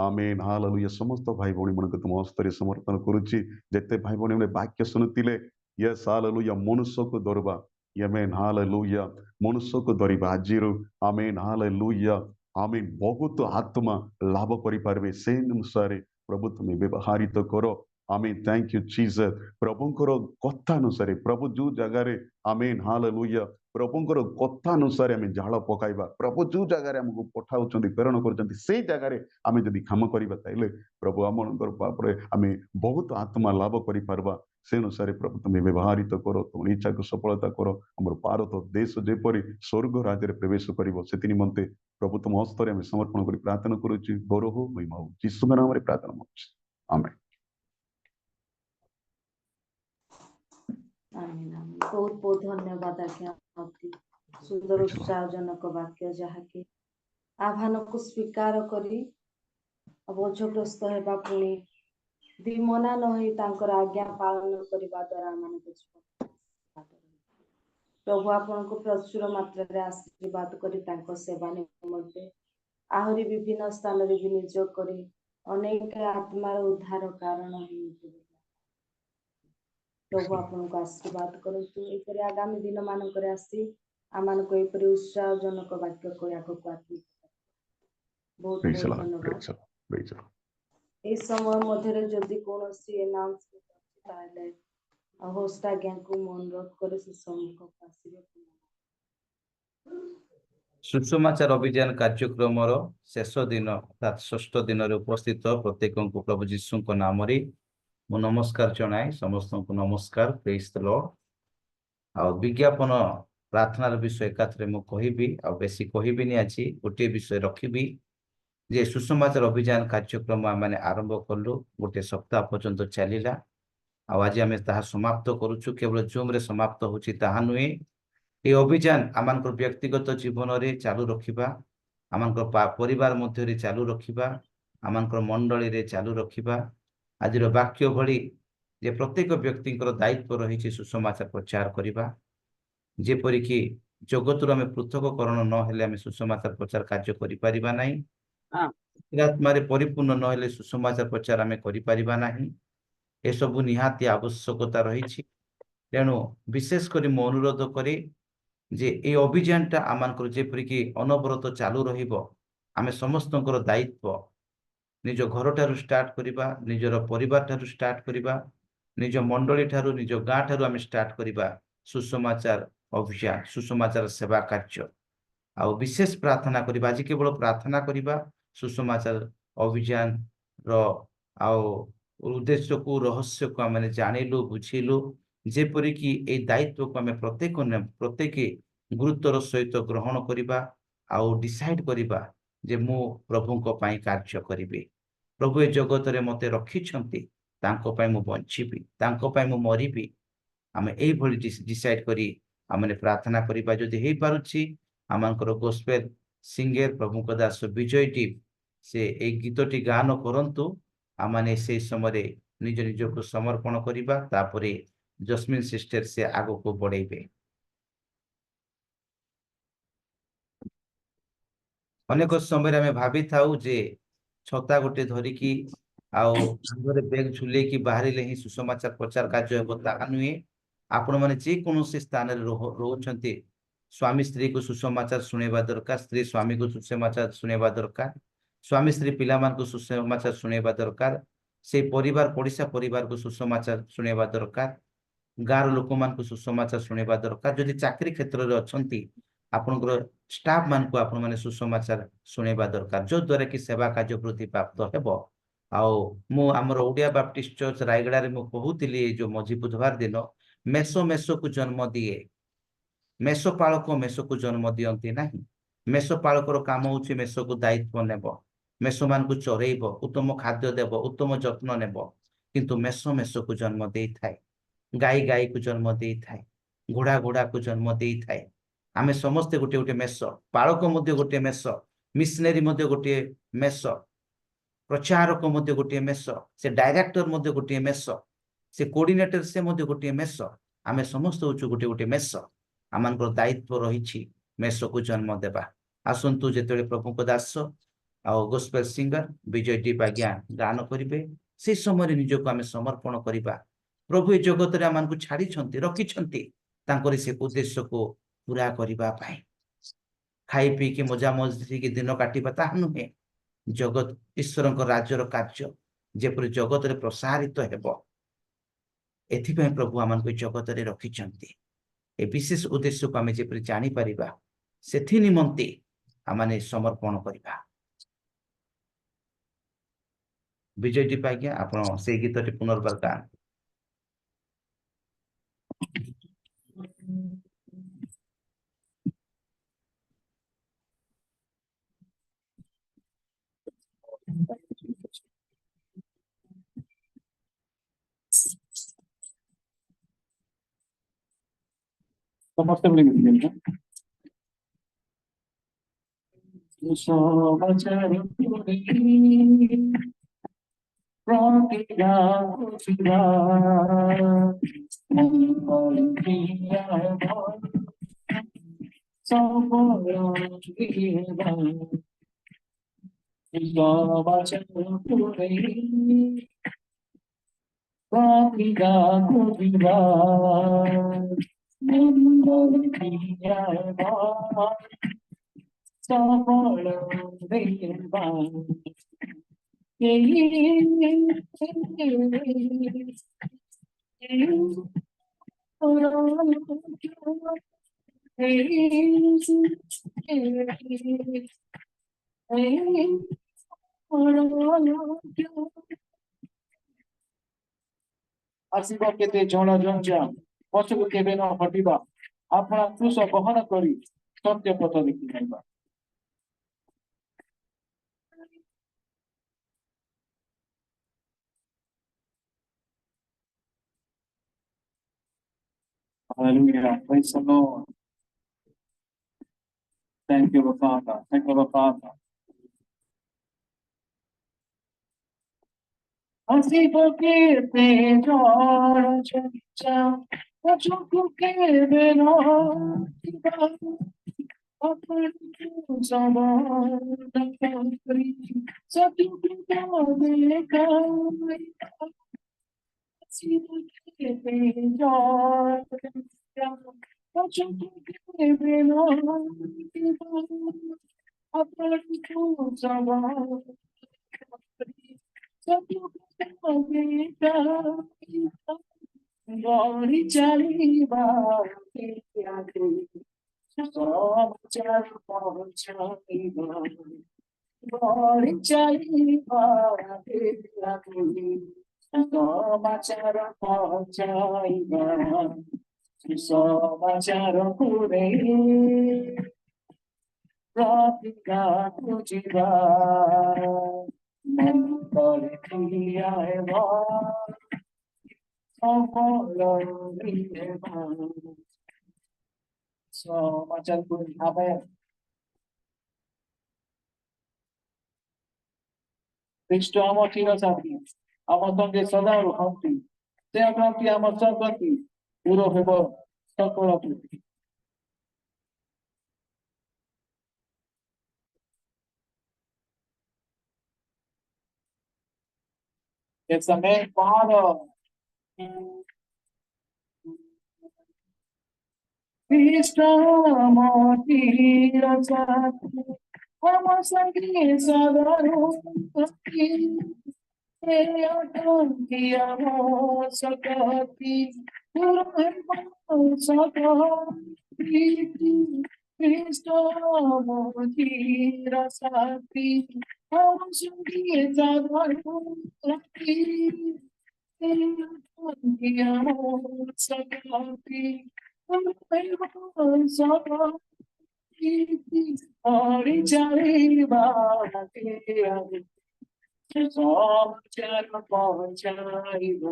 ଆମେନ୍ ହାଲେଲୁୟା ସମସ୍ତ ଭାଇ ଭଉଣୀମାନଙ୍କୁ ତୁମ ହସ୍ତରେ ସମର୍ପଣ କରୁଛି। ଯେତେ ଭାଇ ଭଉଣୀମାନେ ବାକ୍ୟ ଶୁଣୁଥିଲେ ୟେସ୍ ହାଲେଲୁୟା ମନୁଷ୍ୟକୁ ଧରିବା ଆମେନ୍ ହାଲେଲୁୟା ମନୁଷ୍ୟକୁ ଧରିବା ଆଜିରୁ ଆମେନ୍ ହାଲେଲୁୟା ଆମେନ୍ ବହୁତ ଆତ୍ମା ଲାଭ କରିପାରିବେ ସେ ଅନୁସାରେ ପ୍ରଭୁ ତୁମେ ବ୍ୟବହାରିତ କର। ଆମେନ୍ ଥ୍ୟାଙ୍କ ୟୁ ଜିସସ୍। ପ୍ରଭୁଙ୍କର କଥା ଅନୁସାରେ ପ୍ରଭୁ ଯୋଉ ଜାଗାରେ ଆମେନ୍ ହାଲେଲୁୟା ପ୍ରଭୁଙ୍କର କଥା ଅନୁସାରେ ଆମେ ଜାଳ ପକାଇବା। ପ୍ରଭୁ ଯୋଉ ଜାଗାରେ ଆମକୁ ପଠାଉଛନ୍ତି ପ୍ରେରଣ କରୁଛନ୍ତି ସେଇ ଜାଗାରେ ଆମେ ଯଦି କାମ କରିବା ତାହେଲେ ପ୍ରଭୁ ଆମଙ୍କର ପାପରେ ଆମେ ବହୁତ ଆତ୍ମା ଲାଭ କରିପାରିବା। ସେ ଅନୁସାରେ ପ୍ରଭୁ ତୁମେ ବ୍ୟବହାରିତ କର ତୁମ ଇଚ୍ଛାକୁ ସଫଳତା କର। ଆମର ଭାରତ ଦେଶ ଯେପରି ସ୍ୱର୍ଗ ରାଜ୍ୟରେ ପ୍ରବେଶ କରିବ ସେଥି ନିମନ୍ତେ ପ୍ରଭୁ ତୁମ ହସ୍ତରେ ଆମେ ସମର୍ପଣ କରି ପ୍ରାର୍ଥନା କରୁଛୁ। ଗୌରବ ହଉ ମହିମା ହଉ ଯୀଶୁଙ୍କ ନାମରେ ପ୍ରାର୍ଥନା କରୁଛୁ ଆମେନ୍। ଆମେନ୍ ଆମେନ୍। ବହୁତ ବହୁତ ଧନ୍ୟବାଦ ଆଜ୍ଞା ଅତି ସୁନ୍ଦର ଉତ୍ସାହଜନକ ବାକ୍ୟ ଯାହାକି ଆହ୍ୱାନକୁ ସ୍ୱୀକାର କରି ବୋଝଗ୍ରସ୍ତ ହେବା ପୁଣି ବିମନା ନ ହୋଇ ତାଙ୍କର ଆଜ୍ଞା ପାଳନ କରିବା ଦ୍ୱାରା ଆମମାନଙ୍କୁ ପ୍ରଭୁ ଆପଣଙ୍କୁ ପ୍ରଚୁର ମାତ୍ରାରେ ଆଶୀର୍ବାଦ କରି ତାଙ୍କ ସେବା ନିମନ୍ତେ ଆହୁରି ବିଭିନ୍ନ ସ୍ଥାନରେ ବିନିଯୋଗ କରି ଅନେକ ଆତ୍ମାର ଉଦ୍ଧାର କାରଣ ହେଉଥିବେ। ପ୍ରଭୁ ଆପଣଙ୍କୁ ଆଶୀର୍ବାଦ କରନ୍ତୁ। ଏପରି ଆଗାମୀ ଦିନ ମାନଙ୍କରେ ଆସି ଆମମାନଙ୍କୁ ଏପରି ଉତ୍ସାହଜନକ ବାକ୍ୟ କହିବାକୁ ବହୁତ ବହୁତ ଧନ୍ୟବାଦ। এই ସମୟ ମଧ୍ୟରେ ଯଦି କୌଣସି ଆନାଉନ୍ସମେଣ୍ଟ ଅଛି ତାହେଲେ ହୋଷ୍ଟ ଆଜ୍ଞାଙ୍କୁ ମୁଁ ଅନୁରୋଧ କରେ ସେ ସମ୍ମୁଖକୁ ଆସିବେ। ସୁସମାଚାର ଅଭିଯାନ କାର୍ଯ୍ୟକ୍ରମର ଶେଷ ଦିନ ଅର୍ଥାତ୍ ଷଷ୍ଠ ଦିନରେ ଉପସ୍ଥିତ ପ୍ରତ୍ୟେକଙ୍କୁ ପ୍ରଭୁ ଯୀଶୁଙ୍କ ନାମରେ ମୁଁ ନମସ୍କାର ଜଣାଏ। ସମସ୍ତଙ୍କୁ ନମସ୍କାର। ପ୍ରେଜ୍ ଦ ଲର୍ଡ। ଆଉ ବିଜ୍ଞାପନ ପ୍ରାର୍ଥନାର ବିଷୟ ଏକାଥରେ ମୁଁ କହିବି ଆଉ ବେଶୀ କହିବିନି। ଆଜି ଗୋଟିଏ ବିଷୟ ରଖିବି ଯେ ସୁସମାଚାର ଅଭିଯାନ କାର୍ଯ୍ୟକ୍ରମ ଆମେ ଆରମ୍ଭ କଲୁ ଗୋଟେ ସପ୍ତାହ ପର୍ଯ୍ୟନ୍ତ ଚାଲିଲା ଆଉ ଆଜି ଆମେ ତାହା ସମାପ୍ତ କରୁଛୁ। କେବଳ ଜୁମ୍ରେ ସମାପ୍ତ ହେଉଛି ତାହା ନୁହେଁ। এই অভিযান আমাদের ব্যক্তিগত জীবନରେ চালু রখিবা, আমাদের পরিবার মধ্যে চালু রখিবা, আমাদের মণ্ডলীরে চালু রখিবা। আজির বাক্য ভଳି যে প্রত্যেক ব্যক্তিଙ୍କର দায়িত্ব রয়েছে সুসমাচার প্রচার করিবা। যেপরিকি জগতରୁ ଆମେ ପୃଥକକରଣ ନ ହେଲେ ଆମେ ସୁସମାଚାର ପ୍ରଚାର କାର୍ଯ୍ୟ କରିପାରିବା ନାହିଁ। ଆତ୍ମାରେ ପରିପୂର୍ଣ୍ଣ ନ ହେଲେ ସୁସମାଚାର ପ୍ରଚାର ଆମେ କରିପାରିବା ନାହିଁ। ଏସବୁ ନିହାତି ଆବଶ୍ୟକତା ରହିଛି। ତେଣୁ ବିଶେଷ କରି ମୁଁ ଅନୁରୋଧ କରେ ଯେ এই ଅଭିଯାନଟା ଆମମାନଙ୍କର ଯେପରିକି ଅନବରତ ଚାଲୁ ରହିବ। ଆମେ ସମସ୍ତଙ୍କର ଦାୟିତ୍ୱ ନିଜ ଘରଠାରୁ ଷ୍ଟାର୍ଟ କରିବା, ନିଜର ପରିବାର ଠାରୁ ଷ୍ଟାର୍ଟ କରିବା, ନିଜ ମଣ୍ଡଳୀ ଠାରୁ ନିଜ ଗାଁ ଠାରୁ ଆମେ ଷ୍ଟାର୍ଟ କରିବା ସୁସମାଚାର ଅଭିଯାନ, ସୁସମାଚାର ସେବା କାର୍ଯ୍ୟ। ଆଉ ବିଶେଷ ପ୍ରାର୍ଥନା କରିବା। ଆଜି କେବଳ ପ୍ରାର୍ଥନା କରିବା ସୁସମାଚାର ଅଭିଯାନର ଆଉ ଉଦ୍ଦେଶ୍ୟକୁ ରହସ୍ୟକୁ ଆମେ ଜାଣିଲୁ ବୁଝିଲୁ। ଯେପରିକି এই ଦାୟିତ୍ୱକୁ ଆମେ ପ୍ରତ୍ୟେକ ଗୁରୁତ୍ୱର ସହିତ ଗ୍ରହଣ କରିବା ଆଉ ଡିସାଇଡ୍ କରିବା ଯେ ମୁଁ ପ୍ରଭୁଙ୍କ ପାଇଁ କାର୍ଯ୍ୟ କରିବି। ପ୍ରଭୁ ଏ ଜଗତରେ ମୋତେ ରଖିଛନ୍ତି, ତାଙ୍କ ପାଇଁ ମୁଁ ବଞ୍ଚିବି, ତାଙ୍କ ପାଇଁ ମୁଁ ମରିବି। ଆମେ এইଭଳି ଡିସାଇଡ୍ କରି ଆମେ ପ୍ରାର୍ଥନା କରିବା। ଯଦି ହେଇପାରୁଛି ଆମଙ୍କର ଗୋସ୍ପେଲ ସିଙ୍ଗର ପ୍ରଭୁଙ୍କ ଦାସ ବିଜୟ ଟିପ୍ ସେ এই ଗୀତଟି ଗାନ କରନ୍ତୁ। ଆମେ ସେଇ ସମୟରେ ନିଜ ନିଜକୁ ସମର୍ପଣ କରିବା। ତାପରେ ଜସ୍ମିନ୍ ସିଷ୍ଟର ସେ ଆଗକୁ ବଢେଇବେ। ଅନେକ ସମୟରେ ଆମେ ଭାବିଥାଉ ଯେ ଛତା ଗୋଟେ ଧରିକି ଆଉ କାନ୍ଧରେ ବେଗ ଝୁଲେଇକି ବାହାରିଲେ ହିଁ ସୁସମାଚାର ପ୍ରଚାର କାର୍ଯ୍ୟ ହେବ, ତାହା ନୁହେଁ। ଆପଣମାନେ ଯେକୌଣସି ସ୍ଥାନରେ ରହୁଛନ୍ତି, ସ୍ୱାମୀ ସ୍ତ୍ରୀକୁ ସୁସମାଚାର ଶୁଣେଇବା ଦରକାର, ସ୍ତ୍ରୀ ସ୍ୱାମୀକୁ ସୁସମାଚାର ଶୁଣେଇବା ଦରକାର, ସ୍ୱାମୀ ସ୍ତ୍ରୀ ପିଲାମାନଙ୍କୁ ସୁସମାଚାର ଶୁଣେଇବା ଦରକାର, ସେଇ ପରିବାର ପଡ଼ିଶା ପରିବାରକୁ ସୁସମାଚାର ଶୁଣେଇବା ଦରକାର, ଗାଁର ଲୋକମାନଙ୍କୁ ସୁସମାଚାର ଶୁଣେଇବା ଦରକାର। ଯଦି ଚାକିରି କ୍ଷେତ୍ରରେ ଅଛନ୍ତି ଆପଣଙ୍କର ଷ୍ଟାଫ ମାନଙ୍କୁ ଆପଣମାନେ ସୁସମାଚାର ଶୁଣେଇବା ଦରକାର, ଯଦ୍ୱାରା କି ସେବା କାର୍ଯ୍ୟ ବୃଦ୍ଧି ପ୍ରାପ୍ତ ହେବ। ଆଉ ମୁଁ ଆମର ଓଡ଼ିଆ ବାପ୍ଟିଷ୍ଟ ଚର୍ଚ୍ଚ ରାୟଗଡ଼ାରେ ମୁଁ କହୁଥିଲି ଏଇ ଯୋଉ ମଝି ବୁଧବାର ଦିନ ମେଷକୁ ଜନ୍ମ ଦିଏ, ମେଷ ପାଳକ ମେଷକୁ ଜନ୍ମ ଦିଅନ୍ତି ନାହିଁ। ମେଷ ପାଳକର କାମ ହେଉଛି ମେଷକୁ ଦାୟିତ୍ୱ ନେବ, ମେଷମାନଙ୍କୁ ଚରେଇବ, ଉତ୍ତମ ଖାଦ୍ୟ ଦେବ, ଉତ୍ତମ ଯତ୍ନ ନେବ। କିନ୍ତୁ ମେଷକୁ ଜନ୍ମ ଦେଇଥାଏ, ଗାଈକୁ ଜନ୍ମ ଦେଇଥାଏ, ଘୋଡ଼ାକୁ ଜନ୍ମ ଦେଇଥାଏ। ଆମେ ସମସ୍ତେ ଗୋଟିଏ ଗୋଟିଏ ମେଷ, ପାଳକ ମଧ୍ୟ ଗୋଟିଏ ମେଷ, ମିଶନାରୀ ମଧ୍ୟ ଗୋଟିଏ ମେଷ, ପ୍ରଚାରକ ମଧ୍ୟ ଗୋଟିଏ ମେଷ, ସେ ଡାଇରେକ୍ଟର ମଧ୍ୟ ଗୋଟିଏ ମେଷ, ସେ କୋଅର୍ଡିନେଟର ସେ ମଧ୍ୟ ଗୋଟିଏ ମେଷ। आमे समस्त होचु गोटे गोटे मेष आमनकर दायित्व रही मेष को जन्म देवा आसंतु जेतेबेले प्रभु को दास आउ गोस्पेल सिंगर विजय दीप आज्ञा गान करिवे से समय निजको आमे समर्पण करिबा प्रभु ए जगत रे आमन को छाड़ी छंती रखी छंती तांकरी से उद्देश्य को पूरा करिबा पाए खाई पी के मजा मस्ती के दिन काटिबा ता नुहे जगत ईश्वर राज्यर कार्य जेपरि जगत रे प्रसारित हेबो एथिपय प्रभु आमन को जगत रे रखी छंती ए विशेष उद्देश्य को आमे जेपरि जानि परिबा सेथि निमंते आमाने समर्पण करिबा विजय दीप आज्ञा आपण से गीतटी पुनर्बार गान समस्त मिलेंगे आशीर्वाद केते जण जंजा पछुको केबे न हटिबा आपना क्रूस बहन करी सत्य पथ देखि जाइबा Hallelujah. Praise the Lord. Thank you, Father. Thank you, Father. आशीर्वाद केते जण जंजा पछुको केबे न हटिबा आपना क्रूस बहन करी सत्य पथ देखि गौरी चलीबा समाचार पहुंचाइबा गौरी चलीबा समाचार पहुंचाइबा समाचार पुरे प्रतिज्ञा खुजिबा मन करे खियाइबा सफल हुइबा समाचार पुरे आमेन Kristo amo tiro sapi amo tonge सदा रुहंती ते अकांती amo सबती पूरो हेबो सकल पुति It's a man father. Kristo amo tiro sapi amo sangi सदा रुहंती समाचार पहुंचाइबा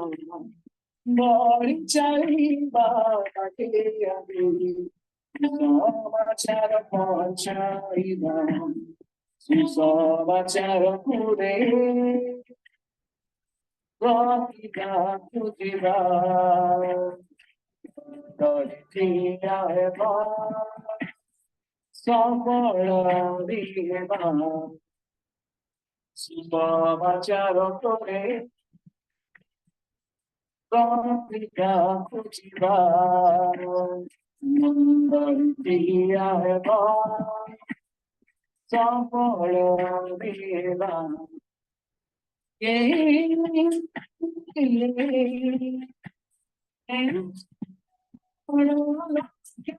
गौरी चलीबा समाचार पहुंचाइबा सुसमाचार पुरे प्रतिज्ञा खुजिबा କରିଥିବା ହେବ ସବଳ ହେବା ସୁସମାଚାର ପରେ ପ୍ରତିଜ୍ଞା ବୁଝିବା କରିଥିବା ହେବ ସବଳ ହେବା ଆମର ଲକ୍ଷ୍ୟ।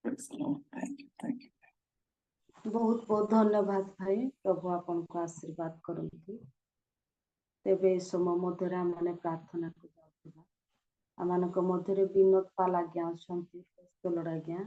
Praise the Lord. Thank you, thank you. ବହୁତ ବହୁତ ଧନ୍ୟବାଦ ଭାଇ। ପ୍ରଭୁ ଆପଣଙ୍କୁ ଆଶୀର୍ବାଦ କରନ୍ତୁ। ତେବେ ଏ ସମୟ ମଧ୍ୟରେ ଆମମାନେ ପ୍ରାର୍ଥନାକୁ ଯାଉଥିବା। ଆମମାନଙ୍କ ମଧ୍ୟରେ ବିନୋଦ ପାଲ ଆଜ୍ଞା ଅଛନ୍ତି। ଆଜ୍ଞା